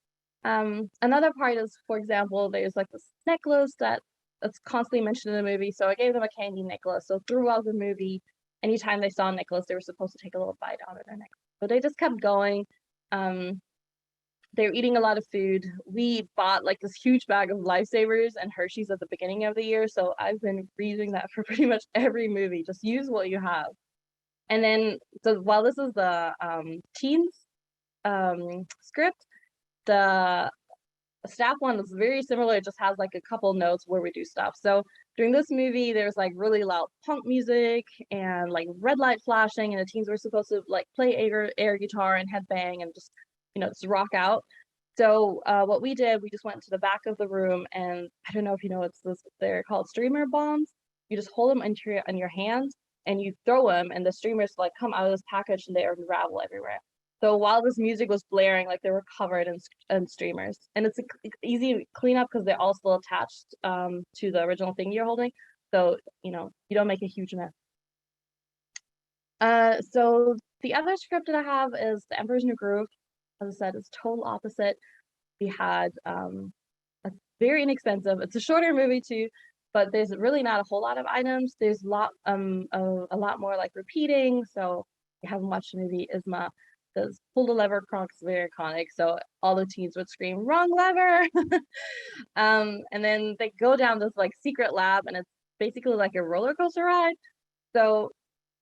another part is, for example, there's like this necklace that's constantly mentioned in the movie. So I gave them a candy necklace. So throughout the movie, anytime they saw a necklace, they were supposed to take a little bite out of their necklace. So they just kept going. They were eating a lot of food. We bought like this huge bag of Lifesavers and Hershey's at the beginning of the year. So I've been reusing that for pretty much every movie. Just use what you have. And then, so while this is the teens script, the staff one is very similar. It just has like a couple notes where we do stuff. So during this movie, there's like really loud punk music and like red light flashing, and the teens were supposed to like play air guitar and headbang and just, just rock out. So what we did, we just went to the back of the room, and I don't know if you know, they're called streamer bombs. You just hold them in your hands and you throw them, and the streamers like come out of this package and they unravel everywhere. So while this music was blaring, like they were covered in streamers, and it's easy cleanup because they're all still attached to the original thing you're holding. So, you don't make a huge mess. So the other script that I have is The Emperor's New Groove. As I said, it's total opposite. We had a very inexpensive, it's a shorter movie too, but there's really not a whole lot of items. There's a lot more like repeating. So if you haven't watched the movie, Isma does pull the lever. Kronk's very iconic. So all the teens would scream, "Wrong lever!" And then they go down this like secret lab, and it's basically like a roller coaster ride. So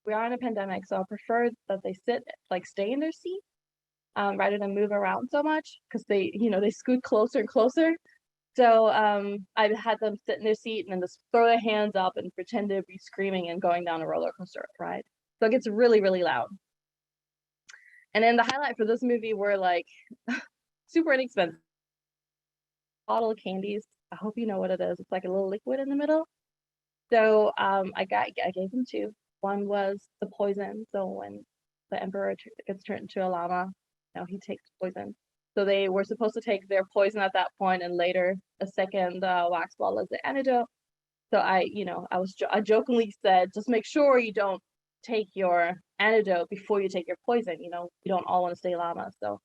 we are in a pandemic, so I prefer that they stay in their seat rather than move around so much, because they scoot closer and closer. So I had them sit in their seat and then just throw their hands up and pretend to be screaming and going down a roller coaster ride. So it gets really, really loud. And then the highlight for this movie were like super inexpensive bottle of candies. I hope you know what it is. It's like a little liquid in the middle. So I gave them 2. One was the poison. So when the emperor gets turned into a llama, he takes poison. So they were supposed to take their poison at that point, and later a second wax ball as the antidote. So I jokingly said, just make sure you don't take your antidote before you take your poison. You don't all want to stay llamas. So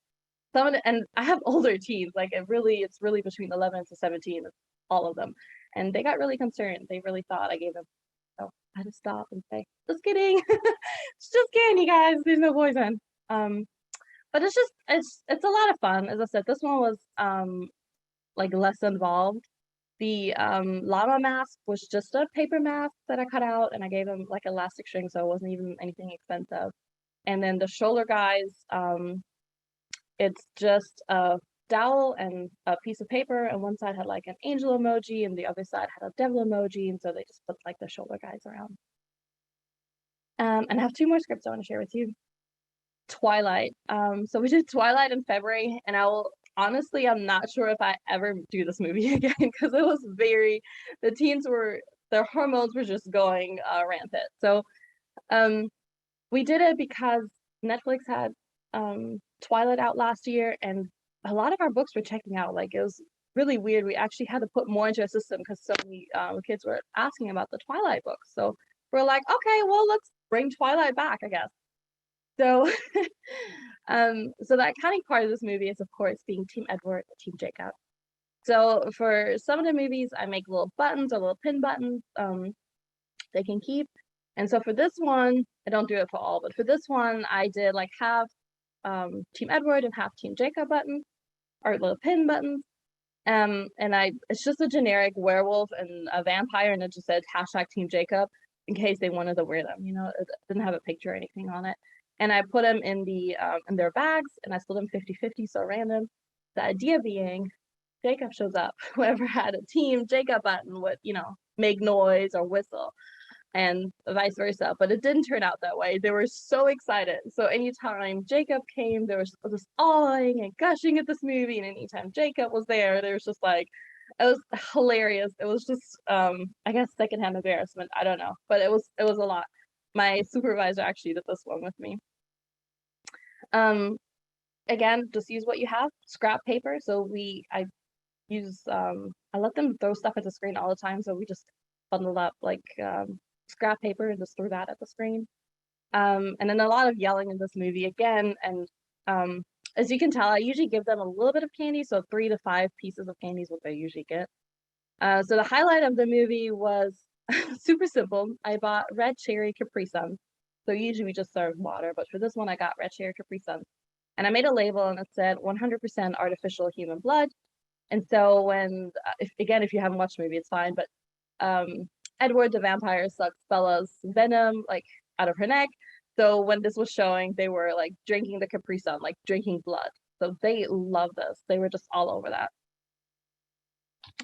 and I have older teens, like it's really between 11 to 17, all of them, and they got really concerned. They really thought I gave them. So I had to stop and say, just kidding, it's just candy, guys. There's no poison. But it's a lot of fun. As I said, this one was like less involved. The llama mask was just a paper mask that I cut out, and I gave them like elastic string, so it wasn't even anything expensive. And then the shoulder guys, it's just a dowel and a piece of paper, and one side had like an angel emoji and the other side had a devil emoji, and so they just put like the shoulder guys around. And I have 2 more scripts I want to share with you. Twilight. So we did Twilight in February, and honestly, I'm not sure if I ever do this movie again because it was the teens their hormones were just going rampant. So we did it because Netflix had Twilight out last year, and a lot of our books were checking out. Like, it was really weird. We actually had to put more into our system because so many kids were asking about the Twilight books. So we're like, okay, well, let's bring Twilight back, I guess. So so the iconic part of this movie is, of course, being Team Edward or Team Jacob. So for some of the movies, I make little buttons or little pin buttons they can keep. And so for this one, I don't do it for all, but for this one, I did like half Team Edward and half Team Jacob buttons, or little pin buttons. And it's just a generic werewolf and a vampire, and it just said #Team Jacob in case they wanted to wear them. You know, it didn't have a picture or anything on it. And I put them in their bags, and I split them 50-50, so random. The idea being, Jacob shows up. Whoever had a Team Jacob button would, you know, make noise or whistle, and vice versa. But it didn't turn out that way. They were so excited. So anytime Jacob came, there was this awing and gushing at this movie. And anytime Jacob was there was just like, it was hilarious. It was just, I guess, secondhand embarrassment. I don't know, but it was a lot. My supervisor actually did this one with me. Again, just use what you have. Scrap paper. So I let them throw stuff at the screen all the time. So we just bundled up like scrap paper and just threw that at the screen. And then a lot of yelling in this movie again. And as you can tell, I usually give them a little bit of candy. So 3 to 5 pieces of candy is what they usually get. So the highlight of the movie was super simple. I bought red cherry Capri Suns. So usually we just serve water, but for this one I got red cherry Capri Suns. And I made a label and it said 100% artificial human blood. And so when, if you haven't watched the movie, it's fine, but Edward the vampire sucks Bella's venom like out of her neck. So when this was showing, they were like drinking the Capri Sun, like drinking blood. So they love this. They were just all over that.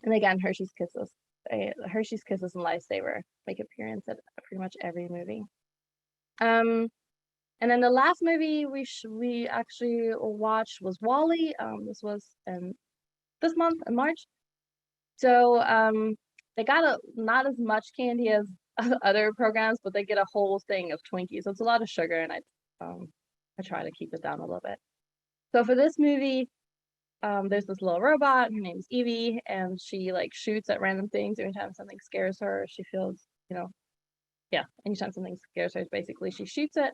And again, Hershey's Kisses. Hershey's Kisses and Lifesaver make appearance at pretty much every movie. And then the last movie we actually watched was WALL-E. This was this month in March. So they got not as much candy as other programs, but they get a whole thing of Twinkies. So it's a lot of sugar, and I try to keep it down a little bit. So for this movie, there's this little robot. Her name's Evie, and she like shoots at random things anytime something scares her. She feels, anytime something scares her, basically she shoots it.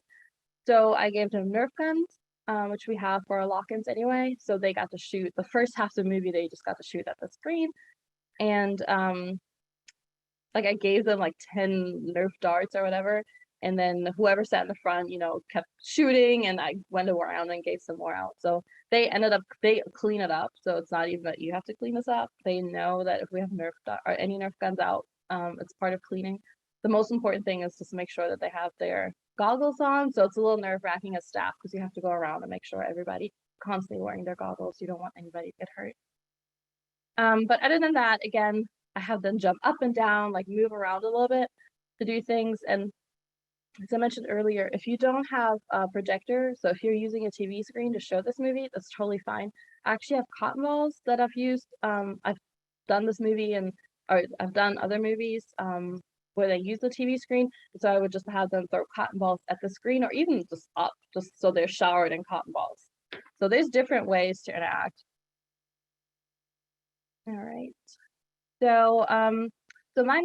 So I gave them Nerf guns, which we have for our lock-ins anyway. So they got to shoot the first half of the movie. They just got to shoot at the screen, and like I gave them like 10 Nerf darts or whatever. And then whoever sat in the front, kept shooting, and I went around and gave some more out. So they clean it up. So it's not even that you have to clean this up. They know that if we have any Nerf guns out, it's part of cleaning. The most important thing is just to make sure that they have their goggles on. So it's a little nerve-wracking as staff because you have to go around and make sure everybody constantly wearing their goggles. You don't want anybody to get hurt. But other than that, again, I have them jump up and down, like move around a little bit to do things. And as I mentioned earlier, if you don't have a projector, so if you're using a TV screen to show this movie, that's totally fine. I actually have cotton balls that I've used. I've done this movie or I've done other movies where they use the TV screen. So I would just have them throw cotton balls at the screen or even just up, just so they're showered in cotton balls. So there's different ways to interact. All right. So so my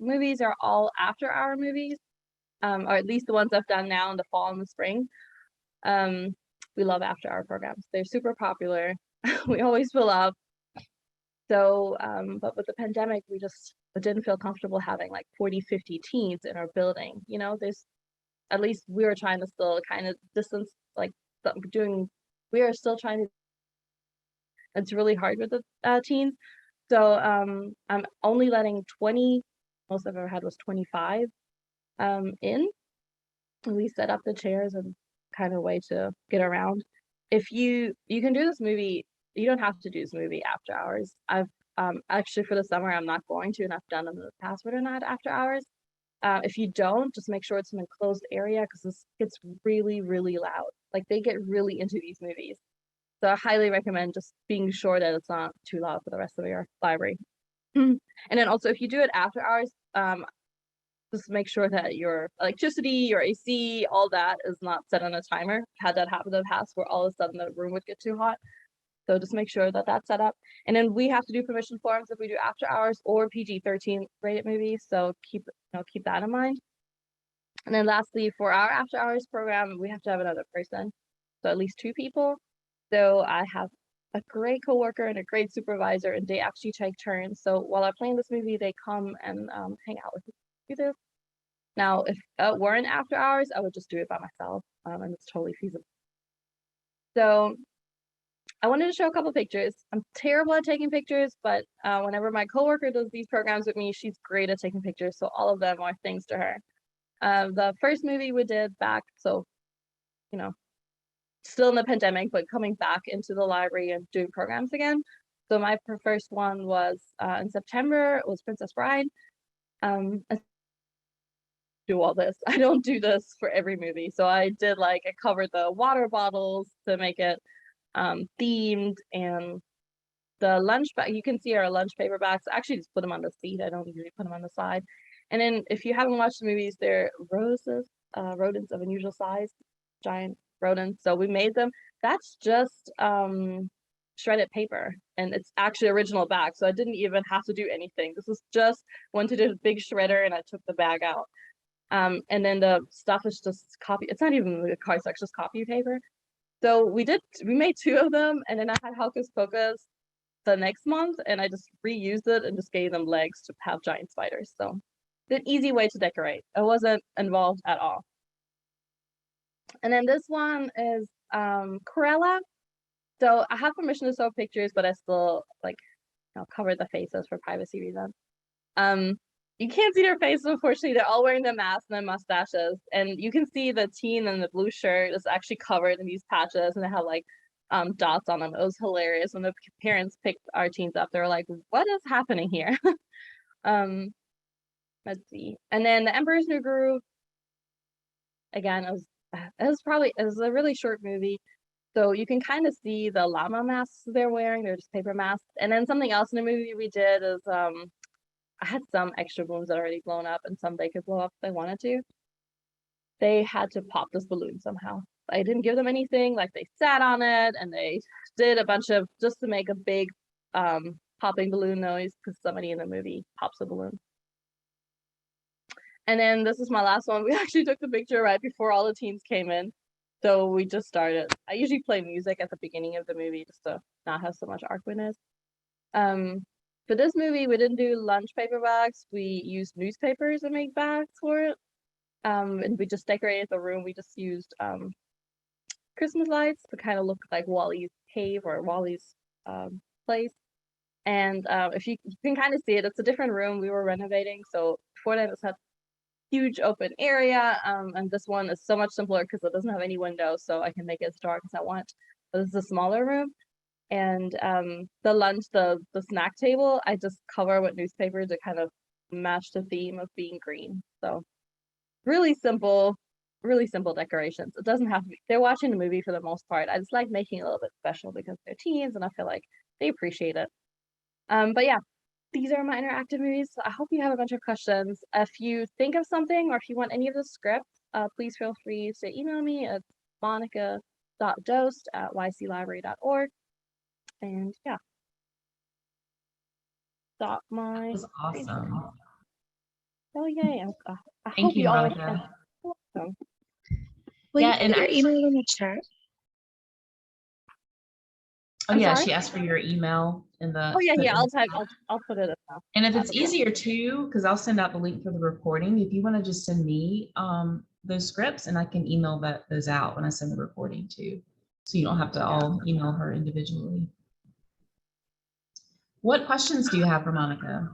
movies are all after-hour movies. Or at least the ones I've done now in the fall and the spring. We love after-hour programs. They're super popular. We always fill up. So, but with the pandemic, we just didn't feel comfortable having like 40, 50 teens in our building. At least we were trying to still kind of distance, like we are still trying to, it's really hard with the teens. So I'm only letting 20, most I've ever had was 25. In. We set up the chairs and kind of way to get around. If you can do this movie, you don't have to do this movie after hours. I've actually for the summer I'm not going to, and I've done them in the past where they're not after hours. If you don't, just make sure it's an enclosed area because this gets really, really loud. Like they get really into these movies. So I highly recommend just being sure that it's not too loud for the rest of your library. And then also if you do it after hours, just make sure that your electricity, your AC, all that is not set on a timer. Had that happen in the past where all of a sudden the room would get too hot. So just make sure that that's set up. And then we have to do permission forms if we do after hours or PG-13 rated movies. So keep that in mind. And then lastly, for our after hours program, we have to have another person. So at least 2 people. So I have a great coworker and a great supervisor, and they actually take turns. So while I'm playing this movie, they come and hang out with me. Do this. Now, if it weren't after hours, I would just do it by myself, and it's totally feasible. So I wanted to show a couple pictures. I'm terrible at taking pictures, but whenever my coworker does these programs with me, she's great at taking pictures. So all of them are thanks to her. The first movie we did back, so, you know, still in the pandemic, but coming back into the library and doing programs again. So my first one was in September. It was Princess Bride. I do all this. I don't do this for every movie. So I did I covered the water bottles to make it themed, and the lunch bag. You can see our lunch paper bags. I actually just put them on the seat. I don't usually put them on the side. And then if you haven't watched the movies, they're rodents of unusual size, giant rodents. So we made them. That's just shredded paper, and it's actually original bag. So I didn't even have to do anything. This was just went to the big shredder and I took the bag out. And then the stuff is just copy. It's not even the cardstock, it's just copy paper. So we made 2 of them, and then I had Hocus Pocus the next month, and I just reused it and just gave them legs to have giant spiders. So it's an easy way to decorate. It wasn't involved at all. And then this one is Corella. So I have permission to show pictures, but I still cover the faces for privacy reasons. You can't see their faces, unfortunately. They're all wearing the masks and the mustaches, and you can see the teen in the blue shirt is actually covered in these patches, and they have dots on them. It was hilarious when the parents picked our teens up. They were like, "What is happening here?" Let's see. And then the Emperor's New Groove. Again, it was a really short movie. So you can kind of see the llama masks they're wearing. They're just paper masks. And then something else in the movie we did is I had some extra balloons that already blown up, and some they could blow up if they wanted to. They had to pop this balloon somehow. I didn't give them anything. They sat on it and they did a bunch of just to make a big popping balloon noise because somebody in the movie pops a balloon. And then this is my last one. We actually took the picture right before all the teens came in. So we just started. I usually play music at the beginning of the movie just to not have so much awkwardness. For this movie, we didn't do lunch paper bags. We used newspapers to make bags for it. And we just decorated the room. We just used Christmas lights to kind of look like Wally's cave or Wally's place. And if you can kind of see it, it's a different room we were renovating. So before that, it had huge open area. And this one is so much simpler because it doesn't have any windows, so I can make it as dark as I want. But this is a smaller room. And the snack table, I just cover with newspaper to kind of match the theme of being green. So really simple decorations. It doesn't have to be, they're watching the movie for the most part. I just like making it a little bit special because they're teens and I feel like they appreciate it. But yeah, these are my interactive movies. I hope you have a bunch of questions. If you think of something or if you want any of the script, please feel free to email me at monica.dost@yclibrary.org. And yeah. Stop my. That was awesome. Oh yay! I Thank hope you, you all. Monica. Welcome. Will Yeah, you and put your actually- email in the chat? Oh I'm yeah, sorry? she asked for your email in the. Oh yeah, put yeah. in- I'll type. I'll put it up. And if it's Okay. easier too, because I'll send out the link for the recording. If you want to just send me those scripts, and I can email those out when I send the recording too, so you don't have to all email her individually. What questions do you have for Monica?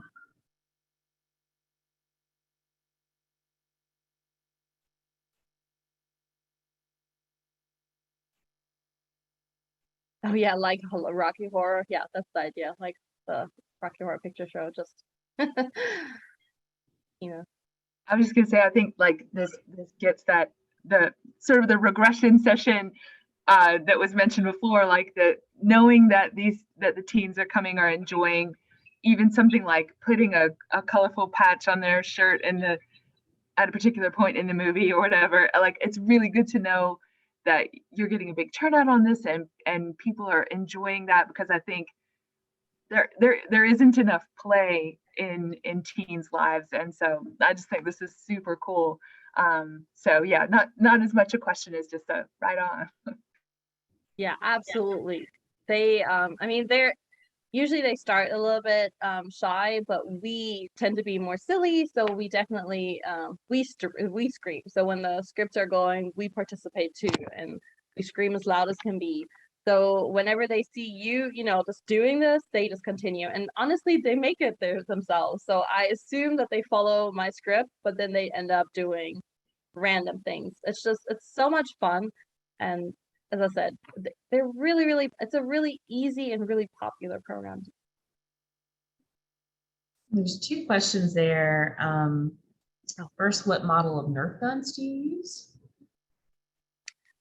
Oh yeah, like Rocky Horror. Yeah, that's the idea. Like the Rocky Horror Picture Show. Just you know. I was just gonna say, I think this gets that the sort of the regression session that was mentioned before, like the knowing that the teens are enjoying even something like putting a colorful patch on their shirt at a particular point in the movie or whatever. Like, it's really good to know that you're getting a big turnout on this and people are enjoying that, because I think there isn't enough play in teens' lives, and so I just think this is super cool. So yeah, not as much a question as just a right on. Yeah, absolutely. They, I mean, usually they start a little bit shy, but we tend to be more silly, so we definitely we scream. So when the scripts are going, we participate too, and we scream as loud as can be. So whenever they see you, just doing this, they just continue. And honestly, they make it there themselves. So I assume that they follow my script, but then they end up doing random things. It's so much fun. And as I said, they're really, it's a really easy and really popular program. There's 2 questions there. First, what model of Nerf guns do you use?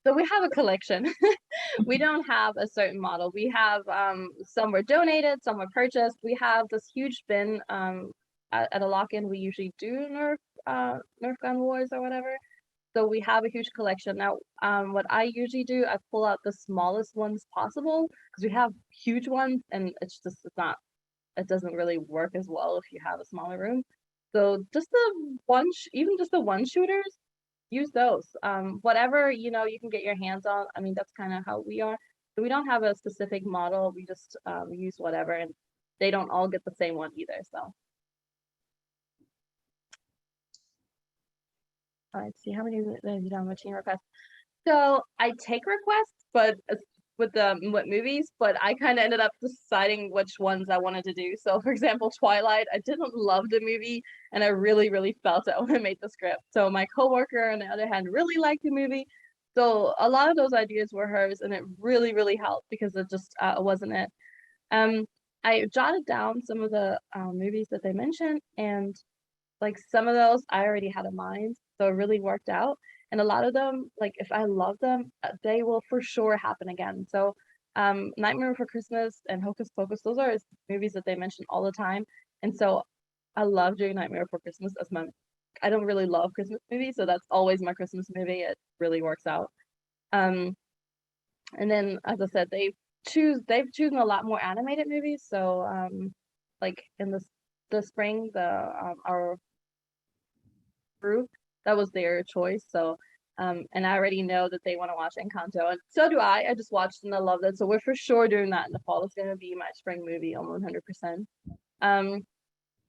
So we have a collection. We don't have a certain model. We have some were donated, some were purchased. We have this huge bin at a lock-in. We usually do Nerf gun wars or whatever. So we have a huge collection. Now, what I usually do, I pull out the smallest ones possible, because we have huge ones and it doesn't really work as well if you have a smaller room. So just even just the one shooters, use those. Whatever, you can get your hands on. I mean, that's kind of how we are. So we don't have a specific model. We just use whatever, and they don't all get the same one either. So. Let's see how many team requests. So I take requests, but with movies, but I kind of ended up deciding which ones I wanted to do. So for example, Twilight, I didn't love the movie, and I really, really felt it when I made the script. So my coworker, on the other hand, really liked the movie. So a lot of those ideas were hers, and it really, really helped, because it just wasn't it. I jotted down some of the movies that they mentioned, and like some of those I already had in mind, so it really worked out. And a lot of them, like if I love them, they will for sure happen again. So Nightmare Before Christmas and Hocus Pocus, those are movies that they mention all the time. And so I love doing Nightmare Before Christmas as I don't really love Christmas movies, so that's always my Christmas movie. It really works out. And then, as I said, they've chosen a lot more animated movies. So like in the spring, our group, that was their choice. So and I already know that they want to watch Encanto, and so do I just watched and I loved it. So we're for sure doing that in the fall. It's going to be my spring movie on 100%. And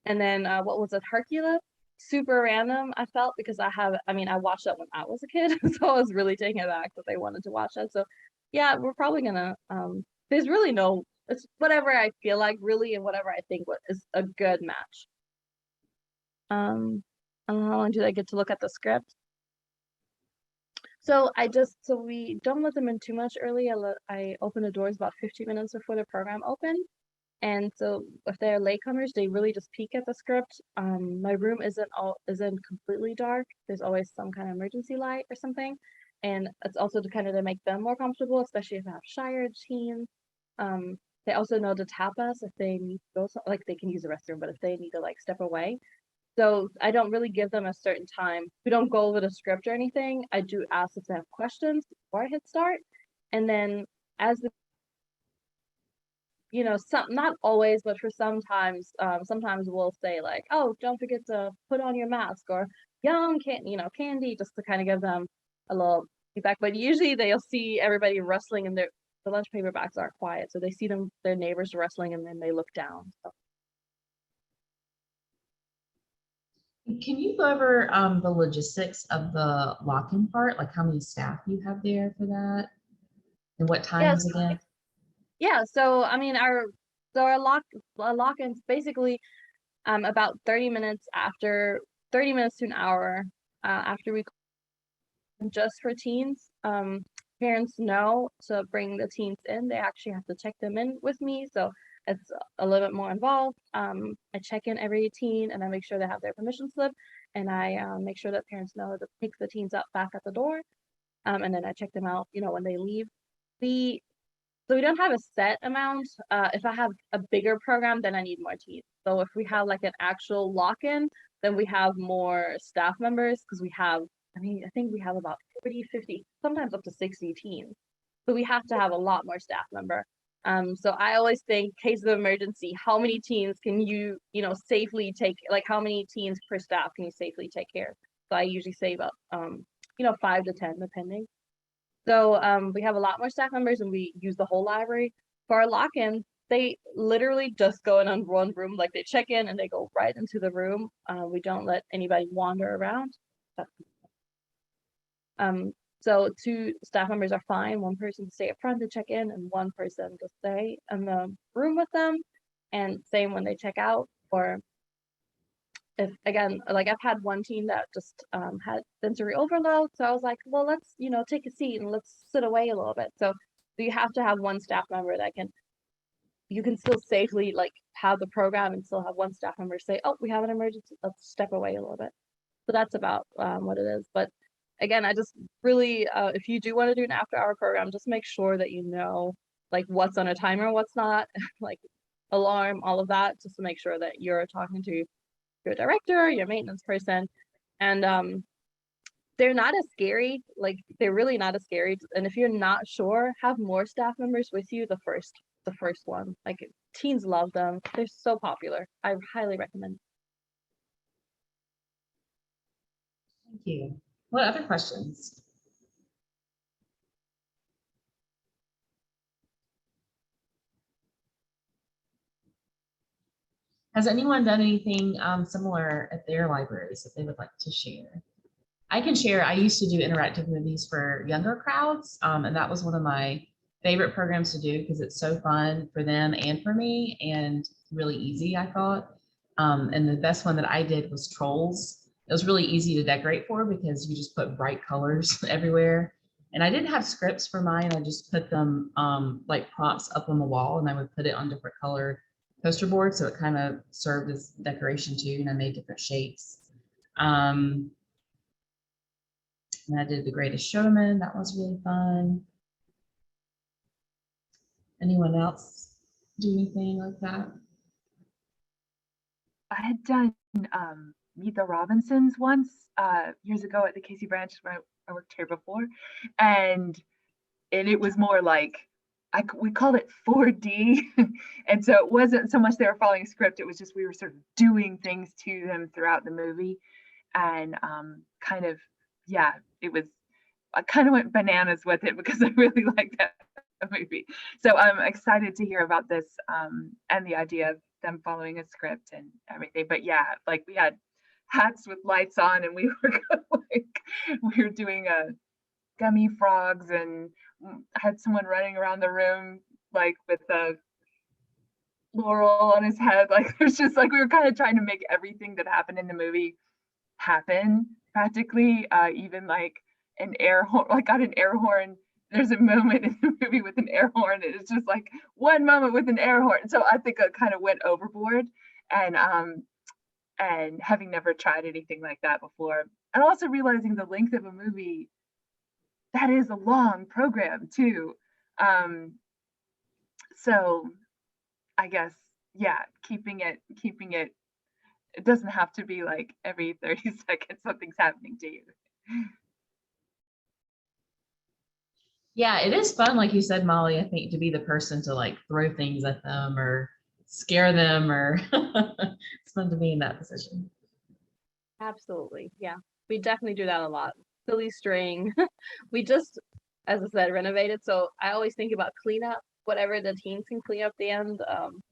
then what was it, Hercules? Super random, I felt, because I watched that when I was a kid. So I was really taken aback that they wanted to watch that. So yeah, we're probably gonna there's really it's whatever I feel like, really, and whatever I think is a good match. I don't know how long do I get to look at the script. So we don't let them in too much early. I open the doors about 15 minutes before the program opened. And so if they're latecomers, they really just peek at the script. My room isn't completely dark. There's always some kind of emergency light or something. And it's also to make them more comfortable, especially if they have shyer teens. They also know to tap us if they need to go, like they can use the restroom, but if they need to step away. So I don't really give them a certain time. We don't go over the script or anything. I do ask if they have questions before I hit start. And then as not always, but for sometimes we'll say like, oh, don't forget to put on your mask, or candy, just to kind of give them a little feedback. But usually they'll see everybody rustling, and the lunch paper bags aren't quiet. So they see their neighbors rustling, and then they look down. So. Can you go over the logistics of the lock-in part, like how many staff you have there for that, and what times again? Yeah, so I mean, our lock-ins basically about 30 minutes to an hour after we, just for teens. Parents know to bring the teens in. They actually have to check them in with me, so it's a little bit more involved. I check in every teen, and I make sure they have their permission slip. and I make sure that parents know to pick the teens up back at the door. And then I check them out, when they leave. So we don't have a set amount. If I have a bigger program, then I need more teens. So if we have like an actual lock-in, then we have more staff members because we have, I think we have about 40, 50, sometimes up to 60 teens. So we have to have a lot more staff member. So I always think, case of emergency, how many teens can you, safely take, like how many teens per staff can you safely take care of? So I usually say about, 5 to 10, depending. So we have a lot more staff members and we use the whole library. For our lock-in, they literally just go in on one room, like they check in and they go right into the room. We don't let anybody wander around. So 2 staff members are fine. 1 person to stay up front to check in and 1 person to stay in the room with them. And same when they check out. Or if, again, like I've had 1 teen that just had sensory overload. So I was like, well, let's, take a seat and let's sit away a little bit. So you have to have 1 staff member that you can still safely like have the program and still have 1 staff member say, oh, we have an emergency, let's step away a little bit. So that's about what it is. But again, I just really, if you do want to do an after-hour program, just make sure that you know like what's on a timer, what's not, like alarm, all of that, just to make sure that you're talking to your director, your maintenance person, and they're not as scary. Like they're really not as scary. And if you're not sure, have more staff members with you the first one. Like teens love them. They're so popular. I highly recommend. Thank you. What other questions? Has anyone done anything similar at their libraries that they would like to share? I can share. I used to do interactive movies for younger crowds, and that was one of my favorite programs to do because it's so fun for them and for me, and really easy, I thought. And the best one that I did was Trolls. It was really easy to decorate for because you just put bright colors everywhere. And I didn't have scripts for mine. I just put them like prompts up on the wall, and I would put it on different colored poster boards, so it kind of served as decoration too, and I made different shapes. And I did The Greatest Showman. That was really fun. Anyone else do anything like that? I had done Meet the Robinsons once years ago at the Casey branch where I worked here before, and it was more like we called it 4D, and so it wasn't so much they were following a script. It was just we were sort of doing things to them throughout the movie, and kind of it was. I kind of went bananas with it because I really liked that movie. So I'm excited to hear about this and the idea of them following a script and everything. But yeah, like we had hats with lights on, and we were doing gummy frogs, and had someone running around the room like with a laurel on his head. Like there's just like we were kind of trying to make everything that happened in the movie happen practically. Even like an air horn, like got an air horn. There's a moment in the movie with an air horn. It's just like one moment with an air horn. So I think I kind of went overboard, and having never tried anything like that before, and also realizing the length of a movie, that is a long program too. So I guess, keeping it, it doesn't have to be like every 30 seconds something's happening to you. Yeah, it is fun, like you said, Molly, I think, to be the person to like throw things at them or scare them, or it's fun to be in that position. Absolutely. Yeah. We definitely do that a lot. Silly string. We just, as I said, renovated. So I always think about cleanup, whatever the teens can clean up the end.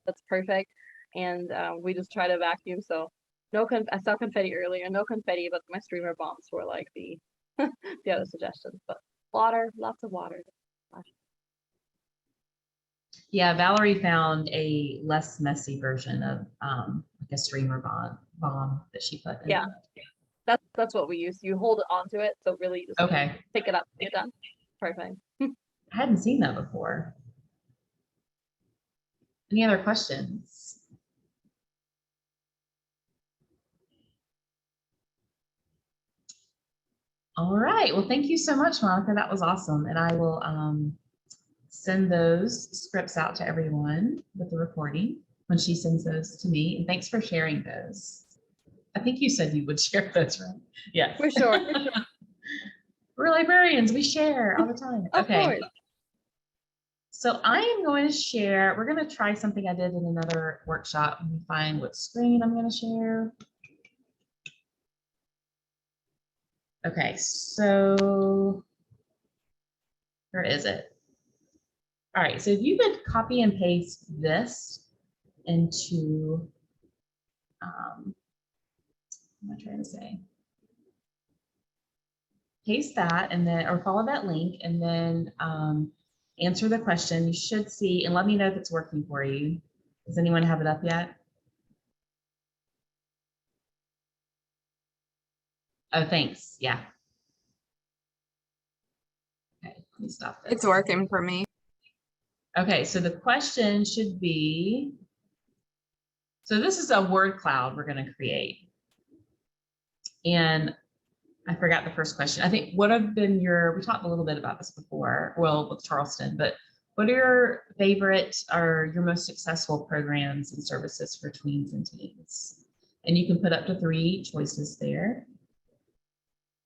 That's perfect. And we just try to vacuum. So I saw confetti earlier, no confetti, but my streamer bombs were like the the other suggestions. But water, lots of water. Yeah, Valerie found a less messy version of like a streamer bomb that she put in. Yeah, that's what we use. You hold it onto it, so really just Okay. pick it up, get done. Perfect. I hadn't seen that before. Any other questions? All right. Well, thank you so much, Monica. That was awesome. And I will send those scripts out to everyone with the recording when she sends those to me. And thanks for sharing those. I think you said you would share those, right? Yeah. For sure. We're librarians. We share all the time. Of Okay. course. So I am going to share, we're going to try something I did in another workshop. Let me find what screen I'm going to share. Okay, so where is it? All right, so if you could copy and paste this into, what am I trying to say? Paste that and then, or follow that link and then answer the question. You should see, and let me know if it's working for you. Does anyone have it up yet? Oh, thanks. Yeah. Okay, let me stop this. It's working for me. Okay, so the question should be, so this is a word cloud we're going to create. And I forgot the first question. I think what have been your, we talked a little bit about this before, well, with Charleston, but what are your favorite or your most successful programs and services for tweens and teens? And you can put up to 3 choices there.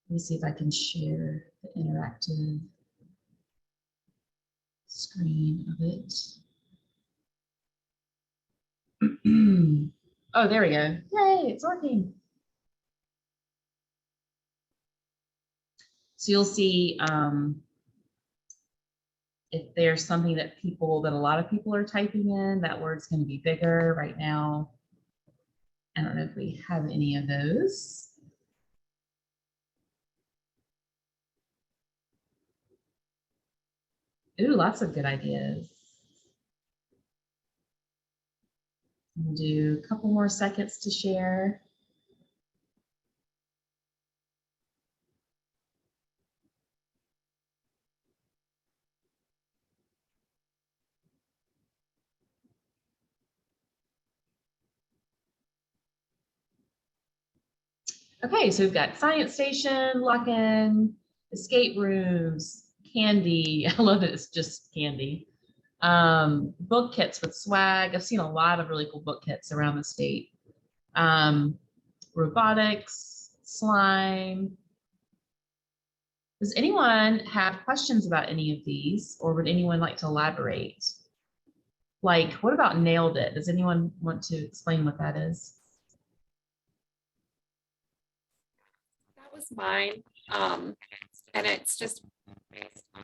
Let me see if I can share the interactive screen of it. Oh, there we go. Yay, it's working. So you'll see if there's something that a lot of people are typing in, that word's going to be bigger right now. I don't know if we have any of those. Ooh, lots of good ideas. We'll do a couple more seconds to share. Okay, so we've got science station, lock-in, escape rooms, candy. I love that it's just candy. Book kits with swag. I've seen a lot of really cool book kits around the state. Robotics, slime. Does anyone have questions about any of these, or would anyone like to elaborate? Like, what about nailed it? Does anyone want to explain what that is? That was mine. And it's just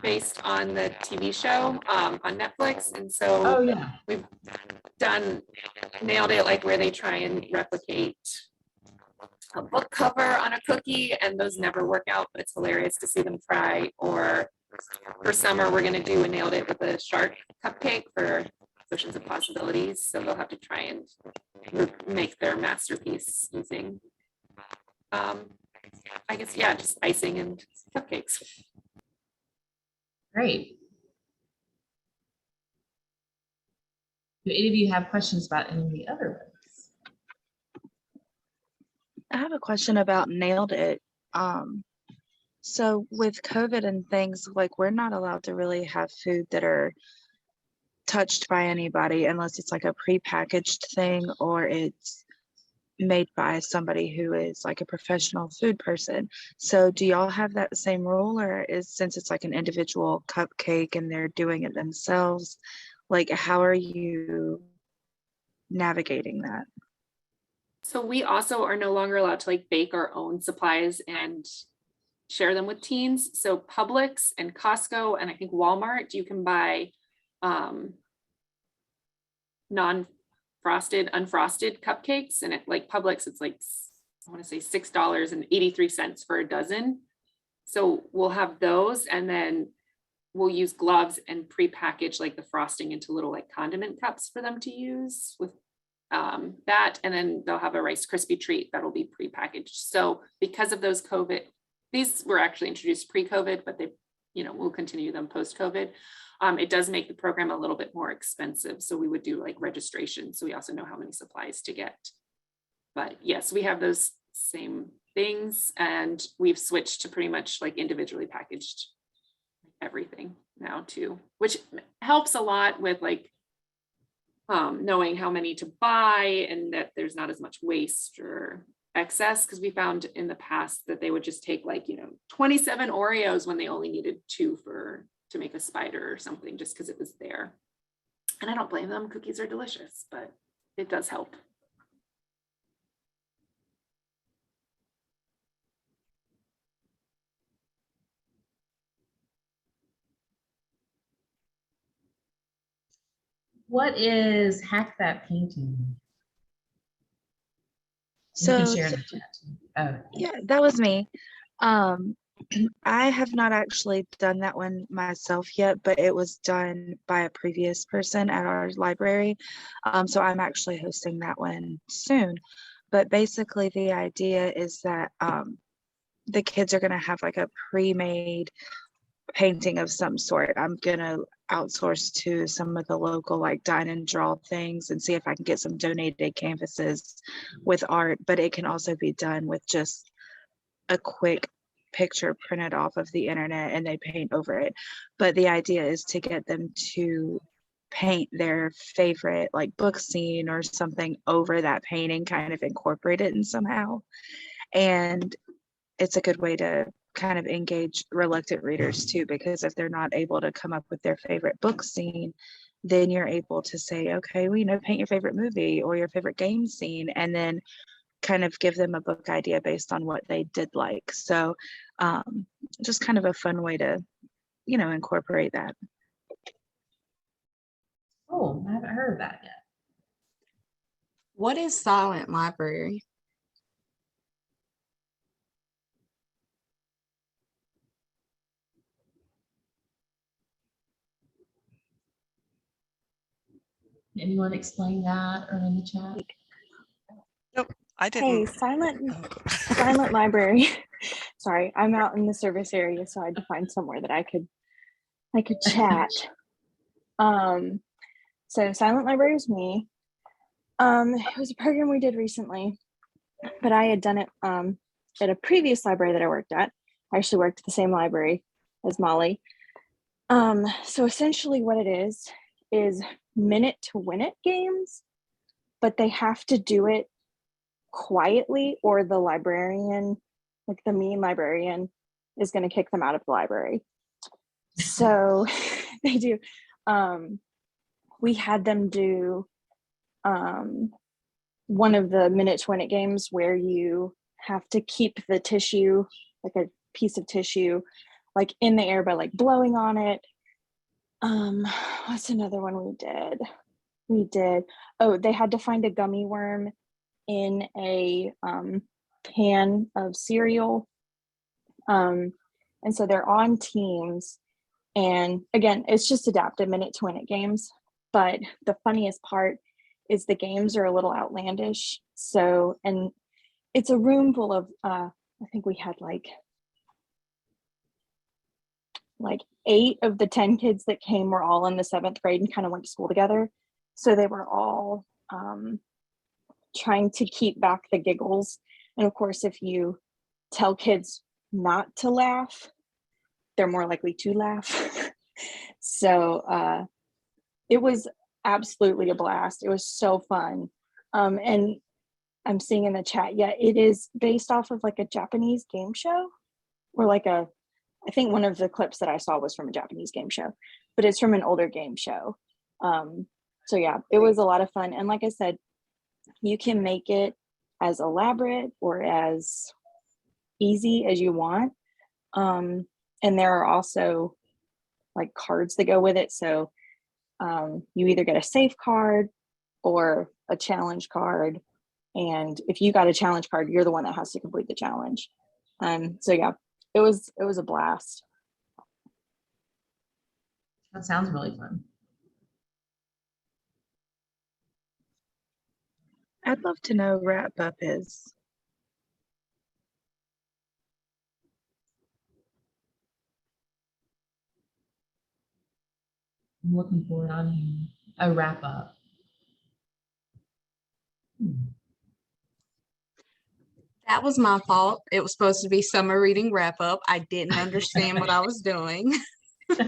based on the TV show on Netflix. And so Oh, yeah. we've done nailed it, like where they try and replicate a book cover on a cookie, and those never work out, but it's hilarious to see them try. Or for summer, we're going to do a nailed it with a shark cupcake for Oceans of Possibilities. So they'll have to try and make their masterpiece using, I guess, yeah, just icing and cupcakes. Great. Do any of you have questions about any of the other ones? I have a question about nailed it. So with COVID and things, like we're not allowed to really have food that are touched by anybody unless it's like a prepackaged thing or it's made by somebody who is like a professional food person. So do y'all have that same rule, or since it's like an individual cupcake and they're doing it themselves, like how are you navigating that? So we also are no longer allowed to like bake our own supplies and share them with teens. So Publix and Costco and I think Walmart, you can buy non-frosted, unfrosted cupcakes. And at like Publix, it's like, I want to say $6.83 for a dozen. So we'll have those, and then we'll use gloves and pre-package like the frosting into little like condiment cups for them to use with that, and then they'll have a Rice Krispie treat that'll be pre-packaged. So because of those COVID, these were actually introduced pre-COVID, but they, we'll continue them post-COVID. It does make the program a little bit more expensive. So we would do like registration. So we also know how many supplies to get. But yes, we have those same, things, and we've switched to pretty much like individually packaged everything now too, which helps a lot with like knowing how many to buy and that there's not as much waste or excess, because we found in the past that they would just take like 27 Oreos when they only needed 2 to make a spider or something, just because it was there. And I don't blame them. Cookies are delicious, but it does help. What is Hack That Painting? You So can share in the chat too. Oh, yeah, that was me. I have not actually done that one myself yet, but it was done by a previous person at our library. So I'm actually hosting that one soon. But basically the idea is that the kids are going to have like a pre-made painting of some sort. I'm going to outsource to some of the local like dine and draw things and see if I can get some donated canvases with art, but it can also be done with just a quick picture printed off of the internet and they paint over it. But the idea is to get them to paint their favorite like book scene or something over that painting, kind of incorporate it in somehow. And it's a good way to kind of engage reluctant readers too, because if they're not able to come up with their favorite book scene, then you're able to say, okay, well, paint your favorite movie or your favorite game scene, and then kind of give them a book idea based on what they did like. So just kind of a fun way to, incorporate that. oh, I haven't heard of that yet. What is Silent Library? Anyone explain that or in the chat? Nope, I Hey, didn't. Silent Library. Sorry, I'm out in the service area, so I had to find somewhere that I could chat. So Silent Library is me. It was a program we did recently, but I had done it at a previous library that I worked at. I actually worked at the same library as Molly. So essentially what it is minute to win it games, but they have to do it quietly or the librarian, like the mean librarian, is going to kick them out of the library. So they do. We had them do one of the minute to win it games where you have to keep the tissue, like a piece of tissue, like in the air by like blowing on it. What's another one we did? Oh, they had to find a gummy worm in a pan of cereal. And so they're on teams. And again, it's just adapted minute to win it games. But the funniest part is the games are a little outlandish. So, and it's a room full of, I think we had like 8 of the 10 kids that came were all in the 7th grade and kind of went to school together. So they were all trying to keep back the giggles. And of course, if you tell kids not to laugh, they're more likely to laugh. So it was absolutely a blast. It was so fun. And I'm seeing in the chat, yeah, it is based off of like a Japanese game show, or like I think one of the clips that I saw was from a Japanese game show, but it's from an older game show. So yeah, it was a lot of fun. And like I said, you can make it as elaborate or as easy as you want. And there are also like cards that go with it. So you either get a safe card or a challenge card. And if you got a challenge card, you're the one that has to complete the challenge. So yeah, it was a blast. That sounds really fun. I'd love to know wrap up is. I'm looking for it on here. A wrap up. That was my fault. It was supposed to be summer reading wrap up. I didn't understand what I was doing. Did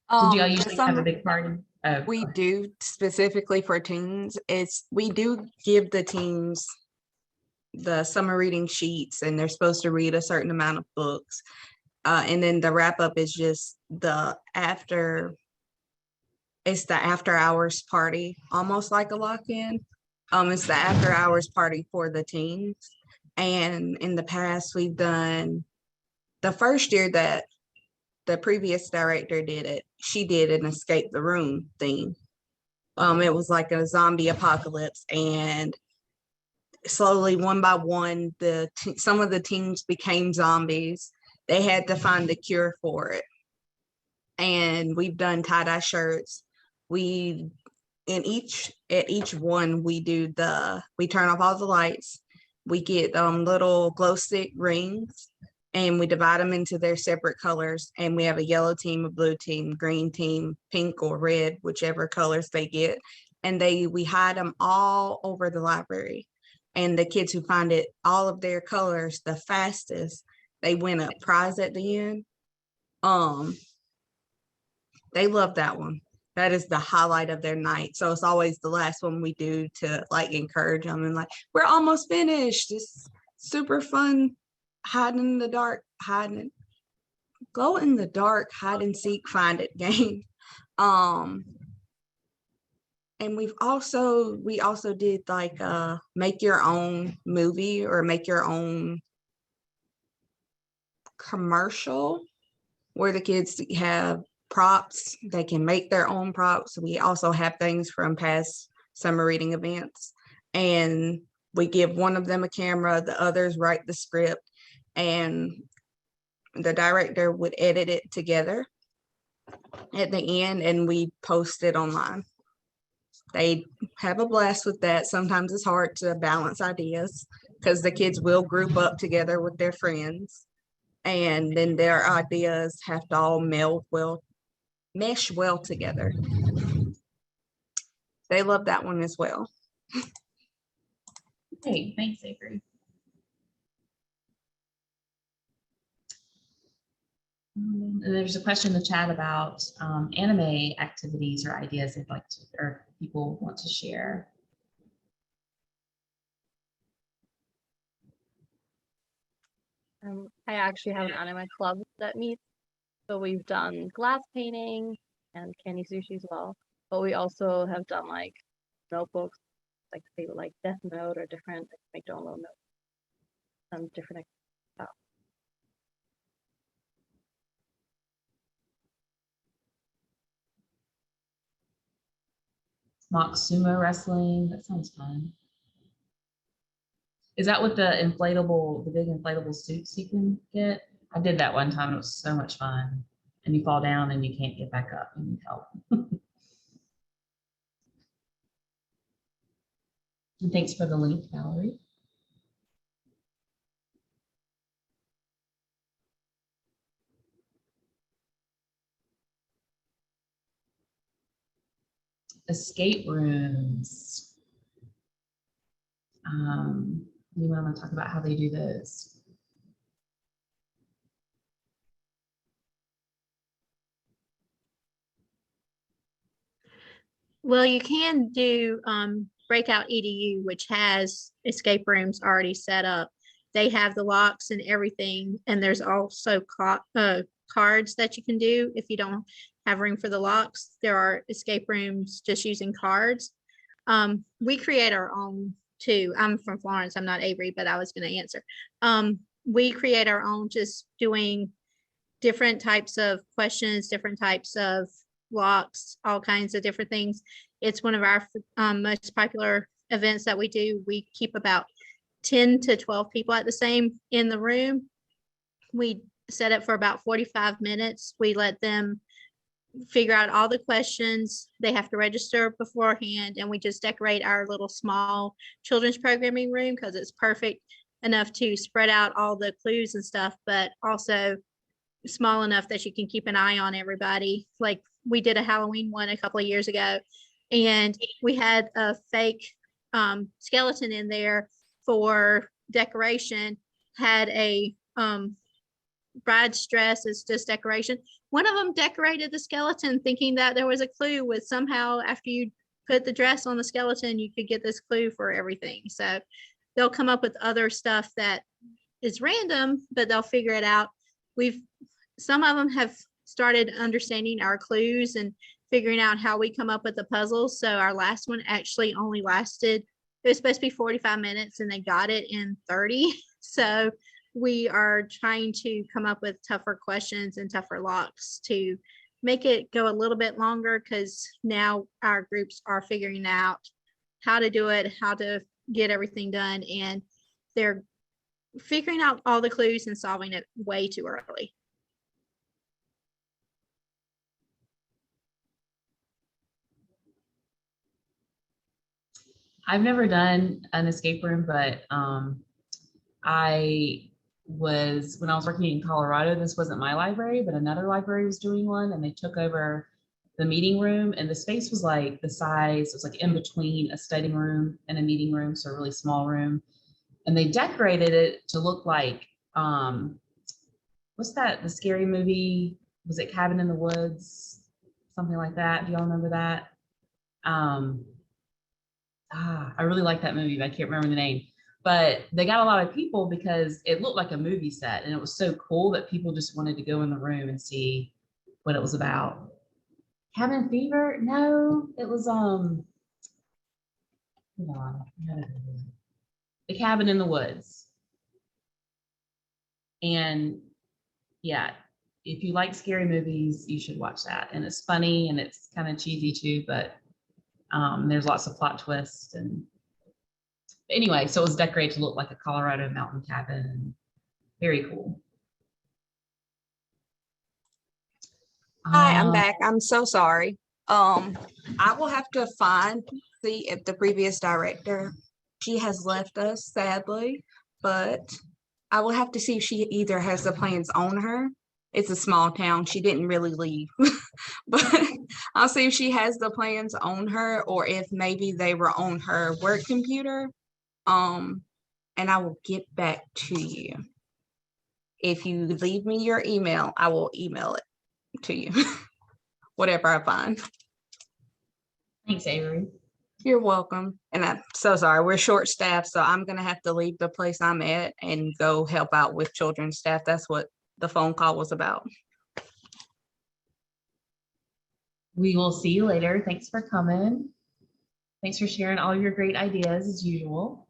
y'all The usually have a big party? Oh, we go ahead. do specifically for teens. We do give the teens the summer reading sheets, and they're supposed to read a certain amount of books. And then the wrap up is just it's the after hours party, almost like a lock-in. It's the after hours party for the teens. And in the past, we've done the first year that the previous director did it, she did an escape the room theme. It was like a zombie apocalypse, and slowly, one by one, some of the teens became zombies. They had to find the cure for it. And we've done tie-dye shirts. At each one, we turn off all the lights. We get little glow stick rings, and we divide them into their separate colors. And we have a yellow team, a blue team, green team, pink or red, whichever colors they get. And we hide them all over the library. And the kids who find all of their colors the fastest, they win a prize at the end. They love that one. That is the highlight of their night. So it's always the last one we do to like encourage them and like, we're almost finished. It's super fun hiding in the dark, glow in the dark, hide and seek, find it game. And we also did like make your own movie or make your own commercial where the kids have props. They can make their own props. We also have things from past summer reading events, and we give one of them a camera, the others write the script, and the director would edit it together at the end, and we post it online. They have a blast with that. Sometimes it's hard to balance ideas because the kids will group up together with their friends, and then their ideas have to all mesh well together. They love that one as well. Hey, thanks, Avery. There's a question in the chat about anime activities or ideas they'd like to, or people want to share. I actually have an anime club that meets. So we've done glass painting and candy sushi as well. But we also have done like notebooks, like say like Death Note or different, make their own little notes. Some different stuff. Mock sumo wrestling, that sounds fun. Is that what the big inflatable suits you can get? I did that one time. It was so much fun. And you fall down and you can't get back up. You need help. And thanks for the link, Valerie. Escape rooms. You want to talk about how they do this? Well, you can do Breakout EDU, which has escape rooms already set up. They have the locks and everything, and there's also cards that you can do if you don't have room for the locks. There are escape rooms just using cards. We create our own too. I'm from Florence. I'm not Avery, but I was going to answer. We create our own, just doing different types of questions, different types of locks, all kinds of different things. It's one of our most popular events that we do. We keep about 10 to 12 people at the same in the room. We set it for about 45 minutes. We let them figure out all the questions. They have to register beforehand, and we just decorate our little small children's programming room because it's perfect enough to spread out all the clues and stuff, but also small enough that you can keep an eye on everybody. Like we did a Halloween one a couple of years ago, and we had a fake skeleton in there for decoration had a bride's dress is just decoration. One of them decorated the skeleton thinking that there was a clue with somehow after you put the dress on the skeleton, you could get this clue for everything. So they'll come up with other stuff that is random, but they'll figure it out. Some of them have started understanding our clues and figuring out how we come up with the puzzles. So our last one actually only lasted, it was supposed to be 45 minutes and they got it in 30. So we are trying to come up with tougher questions and tougher locks to make it go a little bit longer, because now our groups are figuring out how to do it, how to get everything done, and they're figuring out all the clues and solving it way too early. I've never done an escape room, but when I was working in Colorado, this wasn't my library, but another library was doing one, and they took over the meeting room, and the space was like the size, it was like in between a study room and a meeting room, so a really small room. And they decorated it to look like, what's that, the scary movie? Was it Cabin in the Woods? Something like that. Do y'all remember that? I really like that movie, but I can't remember the name. But they got a lot of people because it looked like a movie set, and it was so cool that people just wanted to go in the room and see what it was about. Cabin Fever? No, it was hold on. The Cabin in the Woods. And yeah, if you like scary movies, you should watch that. And it's funny and it's kind of cheesy too, but there's lots of plot twists. And anyway, so it was decorated to look like a Colorado mountain cabin, and very cool. Hi, I'm back. I'm so sorry. I will have to see if the previous director, she has left us sadly, but I will have to see if she either has the plans on her. It's a small town. She didn't really leave, but I'll see if she has the plans on her, or if maybe they were on her work computer. And I will get back to you. If you leave me your email, I will email it to you. Whatever I find. Thanks, Avery. You're welcome. And I'm so sorry, we're short staffed, so I'm gonna have to leave the place I'm at and go help out with children's staff. That's what the phone call was about. We will see you later. Thanks for coming. Thanks for sharing all your great ideas as usual.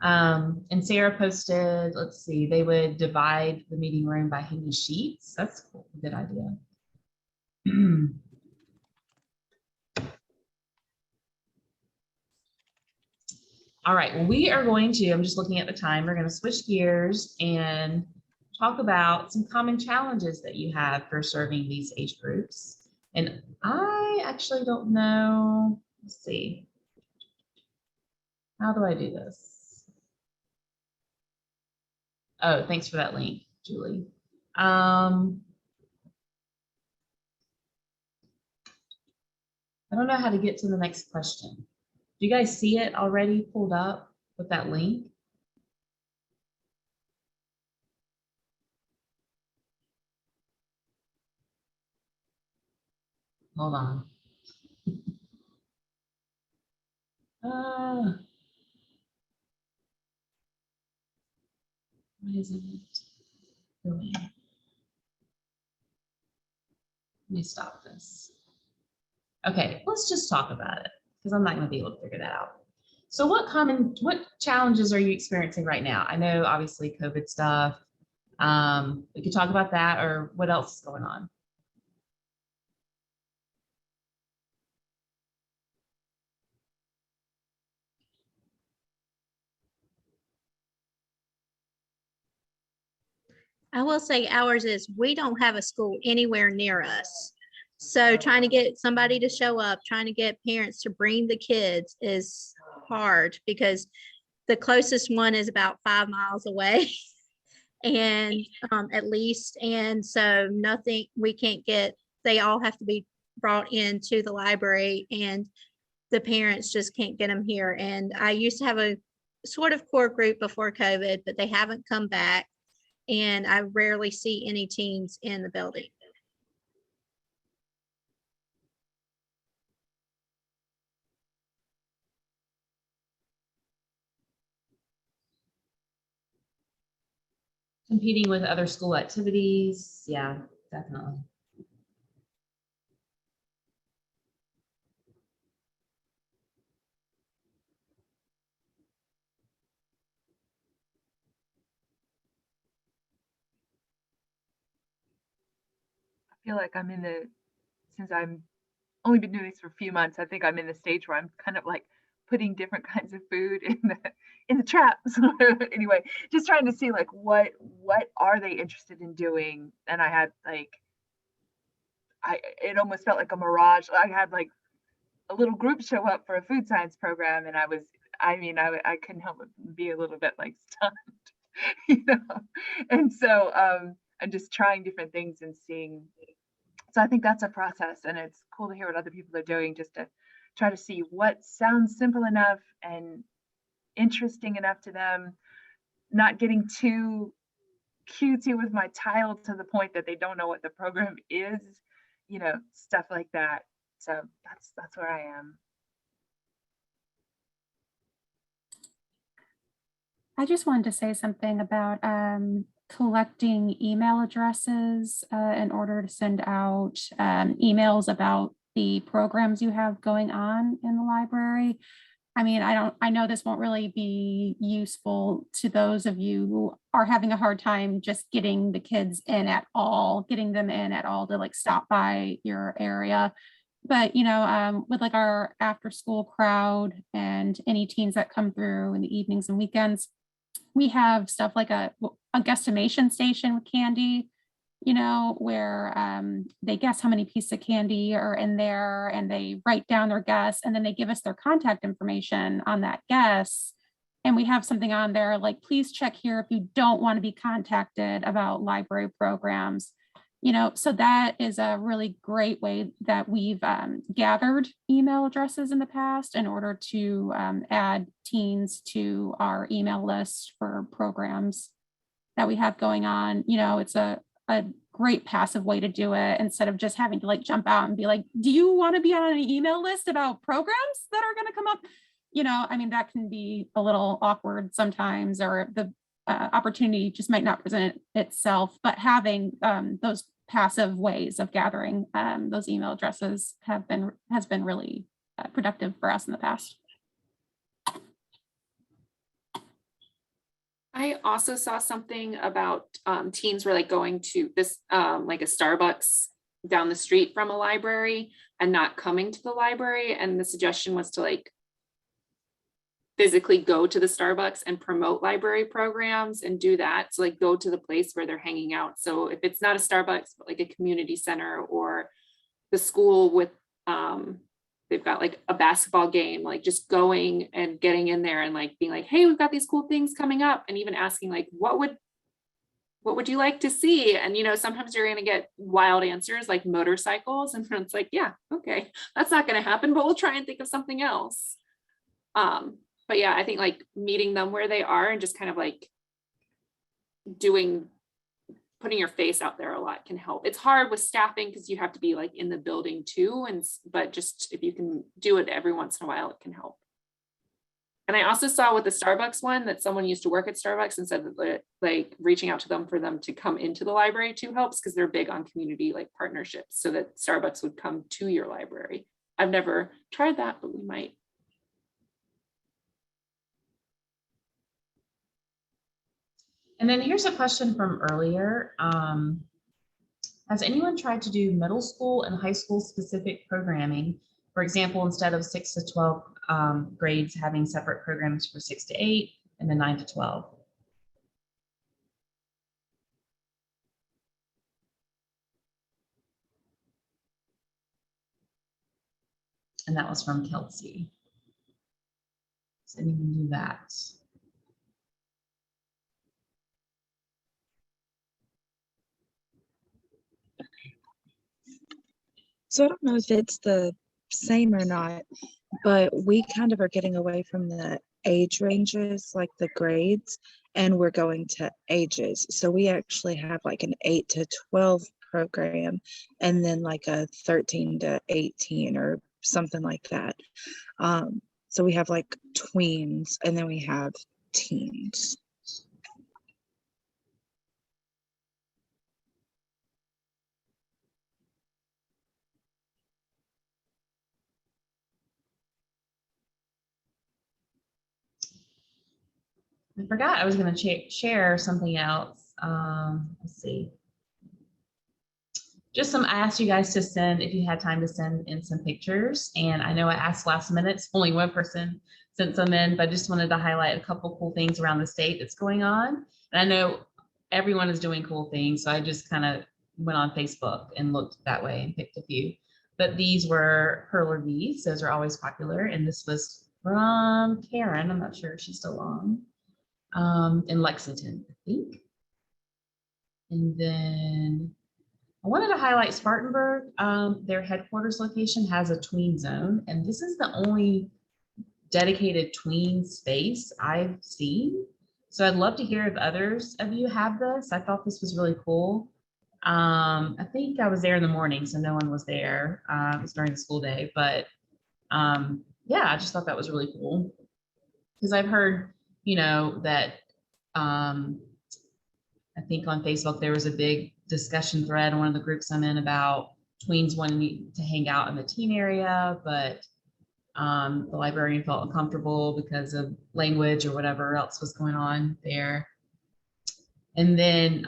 And Sarah posted, let's see, they would divide the meeting room by hanging sheets. That's cool. Good idea. All right, well, we are going to, I'm just looking at the time, we're going to switch gears and talk about some common challenges that you have for serving these age groups. And I actually don't know, let's see. How do I do this? Oh, thanks for that link, Julie. I don't know how to get to the next question. Do you guys see it already pulled up with that link? Hold on. Why isn't it going? Let me stop this. Okay, let's just talk about it, because I'm not going to be able to figure that out. So what challenges are you experiencing right now? I know obviously COVID stuff. We could talk about that, or what else is going on? I will say ours is, we don't have a school anywhere near us. So trying to get somebody to show up, trying to get parents to bring the kids is hard, because the closest one is about 5 miles away and at least. And so nothing, we can't get, they all have to be brought into the library, and the parents just can't get them here. And I used to have a sort of core group before COVID, but they haven't come back. And I rarely see any teens in the building. Competing with other school activities. Yeah, definitely. I feel like I'm in the, since I'm only been doing this for a few months, I think I'm in the stage where I'm kind of like putting different kinds of food in the traps. Anyway, just trying to see like what are they interested in doing. And I had like, it almost felt like a mirage. I had like a little group show up for a food science program, and I couldn't help but be a little bit like stunned, you know. And so I'm just trying different things and seeing. So I think that's a process, and it's cool to hear what other people are doing, just to try to see what sounds simple enough and interesting enough to them, not getting too cutesy with my child to the point that they don't know what the program is, you know, stuff like that. So that's where I am. I just wanted to say something about collecting email addresses in order to send out emails about the programs you have going on in the library. I mean, I know this won't really be useful to those of you who are having a hard time just getting the kids in at all, getting them in at all to like stop by your area. But, you know, with like our after school crowd and any teens that come through in the evenings and weekends, we have stuff like a guesstimation station with candy, you know, where they guess how many pieces of candy are in there and they write down their guess, and then they give us their contact information on that guess. And we have something on there like, please check here if you don't want to be contacted about library programs. You know, so that is a really great way that we've gathered email addresses in the past in order to add teens to our email list for programs that we have going on. You know, it's a great passive way to do it instead of just having to like jump out and be like, do you want to be on an email list about programs that are going to come up? You know, I mean, that can be a little awkward sometimes, or the opportunity just might not present itself, but having those passive ways of gathering those email addresses has been really productive for us in the past. I also saw something about teens were like going to this like a Starbucks down the street from a library and not coming to the library. And the suggestion was to like physically go to the Starbucks and promote library programs and do that. So like go to the place where they're hanging out. So if it's not a Starbucks, but like a community center or the school with, they've got like a basketball game, like just going and getting in there and like being like, hey, we've got these cool things coming up, and even asking like, what would you like to see? And, you know, sometimes you're going to get wild answers like motorcycles. And it's like, yeah, okay, that's not going to happen, but we'll try and think of something else. But yeah, I think like meeting them where they are and just kind of like putting your face out there a lot can help. It's hard with staffing because you have to be like in the building too. But just if you can do it every once in a while, it can help. And I also saw with the Starbucks one that someone used to work at Starbucks and said that like reaching out to them for them to come into the library too helps, because they're big on community like partnerships, so that Starbucks would come to your library. I've never tried that, but we might. And then here's a question from earlier. Has anyone tried to do middle school and high school specific programming? For example, instead of 6 to 12 grades, having separate programs for 6 to 8 and then 9 to 12. And that was from Kelsey. Does anyone do that? So I don't know if it's the same or not, but we kind of are getting away from the age ranges, like the grades, and we're going to ages. So we actually have like an 8 to 12 program, and then like a 13 to 18 or something like that. So we have like tweens, and then we have teens. I forgot I was going to share something else. Let's see. Just I asked you guys to send, if you had time to send in some pictures. And I know I asked last minute, only one person sent some in, but I just wanted to highlight a couple cool things around the state that's going on. And I know everyone is doing cool things. So I just kind of went on Facebook and looked that way and picked a few. But these were hurler bees. Those are always popular. And this was from Karen. I'm not sure if she's still on. In Lexington, I think. And then I wanted to highlight Spartanburg. Their headquarters location has a tween zone, and this is the only dedicated tween space I've seen. So I'd love to hear if others of you have this. I thought this was really cool. I think I was there in the morning, so no one was there. It was during the school day, but yeah, I just thought that was really cool. Because I've heard, you know, that I think on Facebook there was a big discussion thread in one of the groups I'm in about tweens wanting to hang out in the teen area, but the librarian felt uncomfortable because of language or whatever else was going on there. And then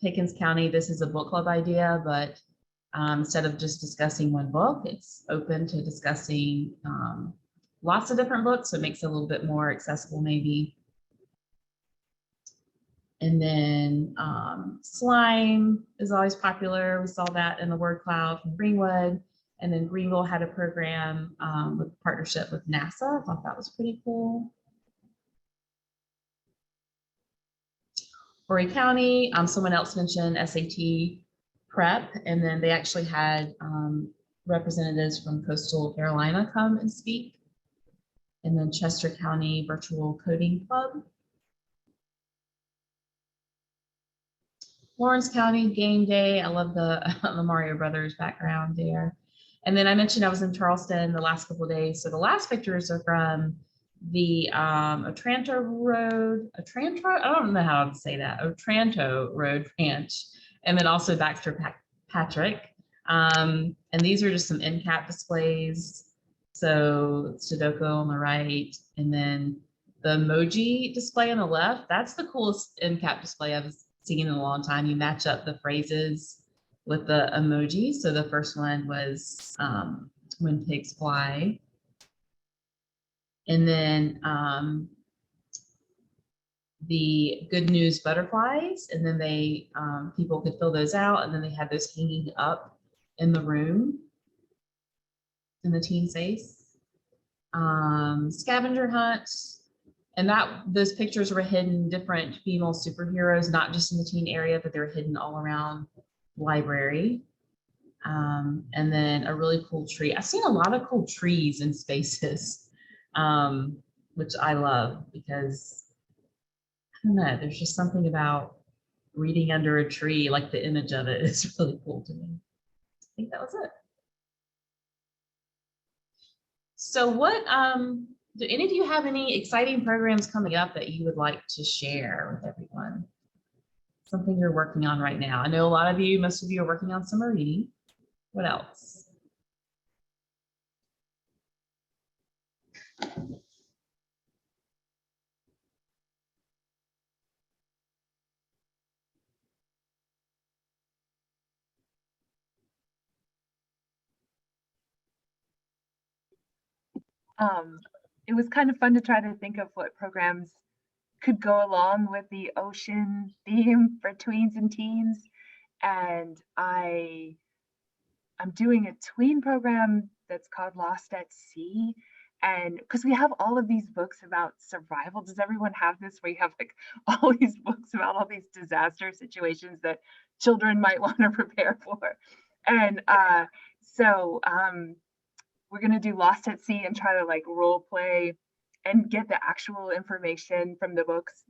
Pickens County, this is a book club idea, but instead of just discussing one book, it's open to discussing lots of different books. So it makes it a little bit more accessible maybe. And then slime is always popular. We saw that in the word cloud from Greenwood. And then Greenville had a program with a partnership with NASA. I thought that was pretty cool. Horry County, someone else mentioned SAT prep, and then they actually had representatives from Coastal Carolina come and speak. And then Chester County Virtual Coding Club. Lawrence County Game Day. I love the Mario Brothers background there. And then I mentioned I was in Charleston the last couple of days. So the last pictures are from the Otranto Road, Otranto, I don't know how to say that, Otranto Road Ranch, and then also Baxter Patrick. And these are just some end cap displays. So Sudoku on the right, and then the emoji display on the left. That's the coolest end cap display I've seen in a long time. You match up the phrases with the emoji. So the first one was when pigs fly. And then the good news butterflies. And then they people could fill those out. And then they had those hanging up in the room in the teen space. Scavenger hunts. And those pictures were hidden, different female superheroes, not just in the teen area, but they're hidden all around the library. And then a really cool tree. I've seen a lot of cool trees in spaces, which I love because, I don't know, there's just something about reading under a tree, like the image of it is really cool to me. I think that was it. So what, do any of you have any exciting programs coming up that you would like to share with everyone? Something you're working on right now. I know a lot of you, most of you are working on summer reading. What else? It was kind of fun to try to think of what programs could go along with the ocean theme for tweens and teens. And I'm doing a tween program that's called Lost at Sea. And because we have all of these books about survival, does everyone have this where you have like all these books about all these disaster situations that children might want to prepare for? And so we're going to do Lost at Sea and try to like role play and get the actual information from the books,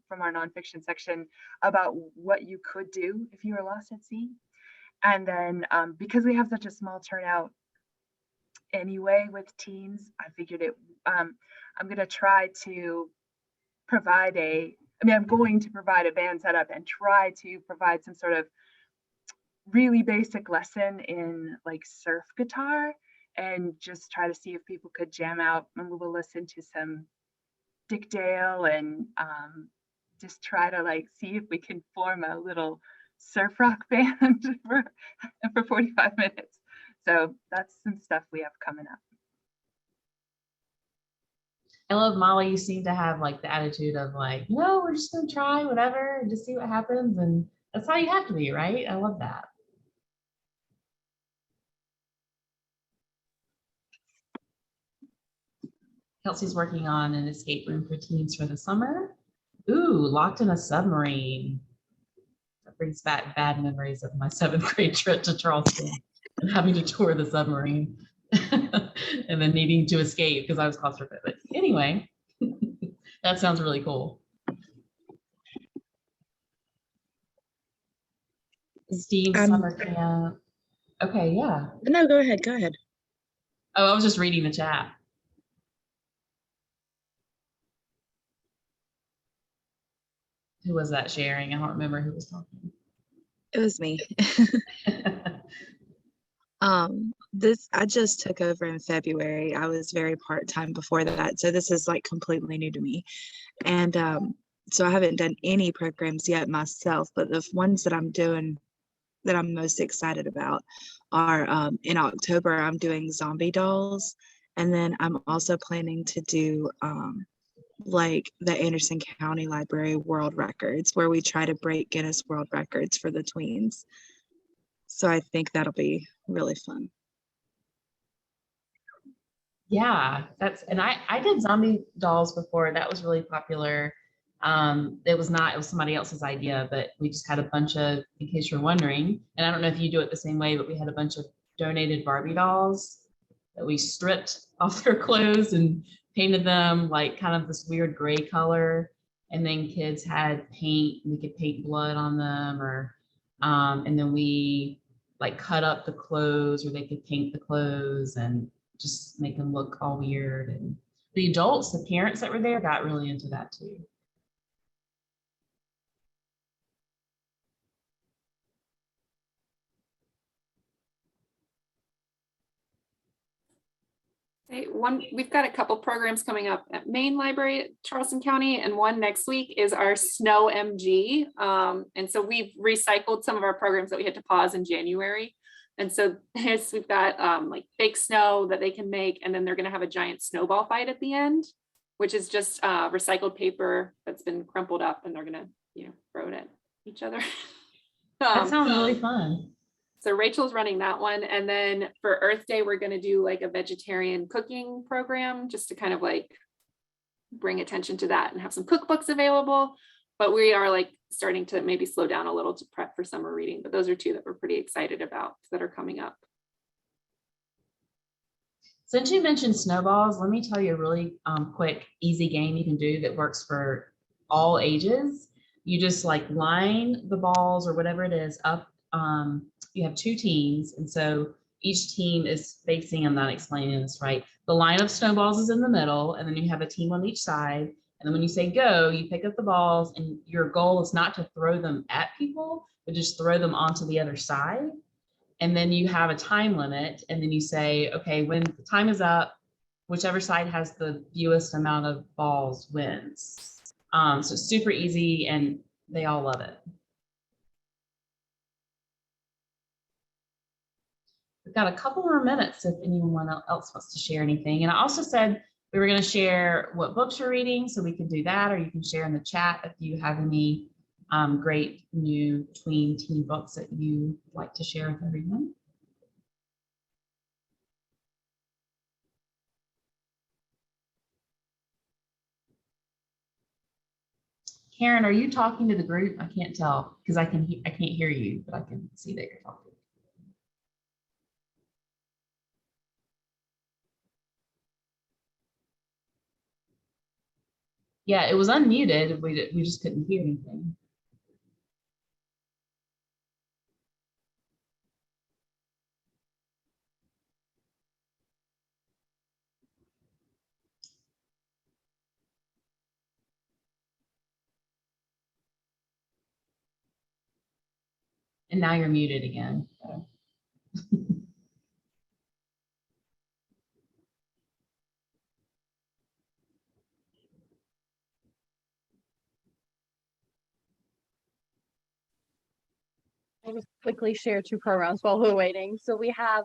from our nonfiction section about what you could do if you were lost at sea. And then because we have such a small turnout anyway with teens, I figured I'm going to try to provide I'm going to provide a band setup and try to provide some sort of really basic lesson in like surf guitar, and just try to see if people could jam out, and we will listen to some Dick Dale and just try to like see if we can form a little surf rock band for 45 minutes. So that's some stuff we have coming up. I love Molly. You seem to have like the attitude of like, no, we're just gonna try whatever and just see what happens. And that's how you have to be, right? I love that. Kelsey's working on an escape room for teens for the summer. Ooh, locked in a submarine. That brings back bad memories of my 7th grade trip to Charleston and having to tour the submarine and then needing to escape because I was claustrophobic. Anyway, that sounds really cool. Steve, summer camp. Okay, yeah. No, go ahead. Go ahead. Oh, I was just reading the chat. Who was that sharing? I don't remember who was talking. It was me. I just took over in February. I was very part-time before that, so this is like completely new to me. And so I haven't done any programs yet myself, but the ones that I'm doing that I'm most excited about are in October, I'm doing zombie dolls. And then I'm also planning to do like the Anderson County Library World Records, where we try to break Guinness World Records for the tweens. So I think that'll be really fun. Yeah, and I did zombie dolls before. That was really popular. It was somebody else's idea, but we just had a bunch of, in case you're wondering, and I don't know if you do it the same way, but we had a bunch of donated Barbie dolls that we stripped off their clothes and painted them like kind of this weird gray color. And then kids had paint, and we could paint blood on them, or and then we like cut up the clothes, or they could paint the clothes and just make them look all weird. And the adults, the parents that were there, got really into that too. We've got a couple programs coming up at Main Library at Charleston County, and one next week is our Snow MG. And so we've recycled some of our programs that we had to pause in January. And so we've got like fake snow that they can make, and then they're gonna have a giant snowball fight at the end, which is just recycled paper that's been crumpled up, and they're gonna, throw it at each other. That sounds really fun. So Rachel's running that one. And then for Earth Day, we're going to do like a vegetarian cooking program just to kind of like bring attention to that and have some cookbooks available. But we are like starting to maybe slow down a little to prep for summer reading. But those are two that we're pretty excited about that are coming up. Since you mentioned snowballs, let me tell you a really quick, easy game you can do that works for all ages. You just like line the balls or whatever it is up. You have 2 teams, and so each team is facing, I'm not explaining this right, the line of snowballs is in the middle, and then you have a team on each side, and then when you say go, you pick up the balls, and your goal is not to throw them at people, but just throw them onto the other side. And then you have a time limit, and then you say, okay, when the time is up, whichever side has the fewest amount of balls wins. So it's super easy, and they all love it. We've got a couple more minutes if anyone else wants to share anything. And I also said we were going to share what books you're reading, so we can do that, or you can share in the chat if you have any great new tween teen books that you like to share with everyone. Karen, are you talking to the group? I can't tell because I can't hear you, but I can see that you're talking. Yeah, it was unmuted. We just couldn't hear anything. And now you're muted again. So. I'll just quickly share 2 programs while we're waiting. So we have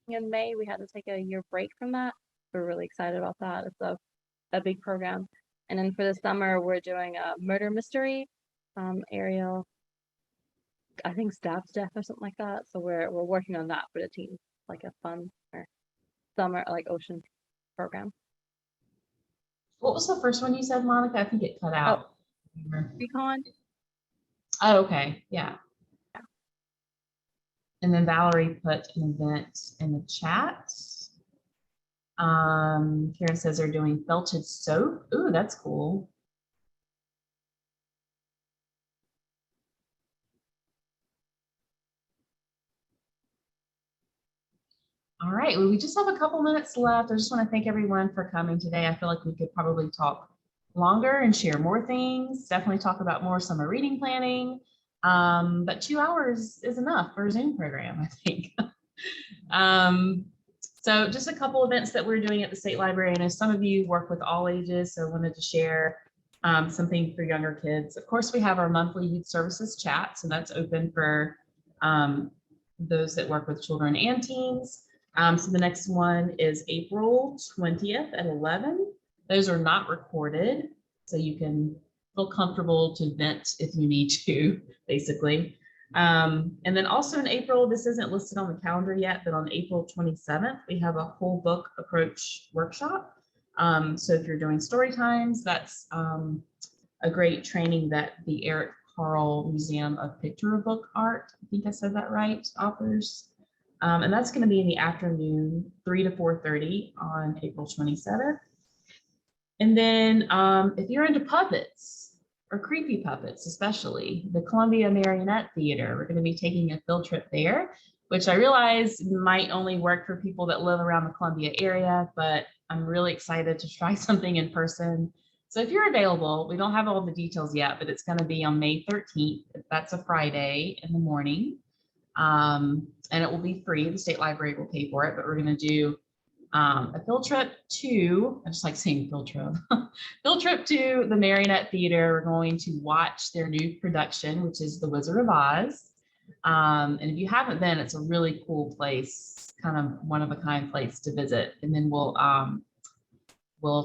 in May, we had to take a year break from that. We're really excited about that. It's a big program. And then for the summer, we're doing a murder mystery, Ariel, I think stabs death or something like that. So we're working on that for the team, like a fun summer like ocean program. What was the first one you said, Monica? I think it cut out. Recon. Oh, okay. Yeah. And then Valerie put an event in the chat. Karen says they're doing felted soap. Ooh, that's cool. All right, well, we just have a couple minutes left. I just want to thank everyone for coming today. I feel like we could probably talk longer and share more things, definitely talk about more summer reading planning. But 2 hours is enough for a Zoom program, I think. So just a couple events that we're doing at the State Library. I know some of you work with all ages, so I wanted to share something for younger kids. Of course, we have our monthly youth services chat, so that's open for those that work with children and teens. So the next one is April 20th at 11. Those are not recorded, so you can feel comfortable to vent if you need to, basically. And then also in April, this isn't listed on the calendar yet, but on April 27th, we have a whole book approach workshop. So if you're doing story times, that's a great training that the Eric Carle Museum of Picture Book Art, I think I said that right, offers. And that's going to be in the afternoon, 3 to 4:30 on April 27th. And then if you're into puppets or creepy puppets, especially the Columbia Marionette Theater, we're going to be taking a field trip there, which I realize might only work for people that live around the Columbia area, but I'm really excited to try something in person. So if you're available, we don't have all the details yet, but it's going to be on May 13th. That's a Friday in the morning. And it will be free. The State Library will pay for it, but we're going to do a field trip to, I just like saying field trip, field trip to the Marionette Theater. We're going to watch their new production, which is The Wizard of Oz. And if you haven't been, it's a really cool place, kind of one of a kind place to visit. And then we'll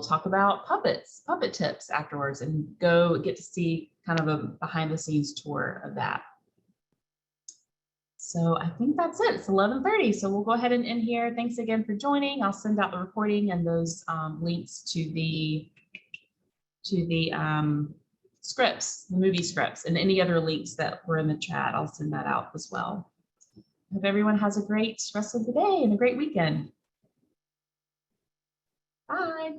talk about puppets, puppet tips afterwards, and go get to see kind of a behind the scenes tour of that. So I think that's it. It's 11:30. So we'll go ahead and end here. Thanks again for joining. I'll send out the recording and those links to the scripts, the movie scripts, and any other links that were in the chat. I'll send that out as well. Hope everyone has a great rest of the day and a great weekend. Bye.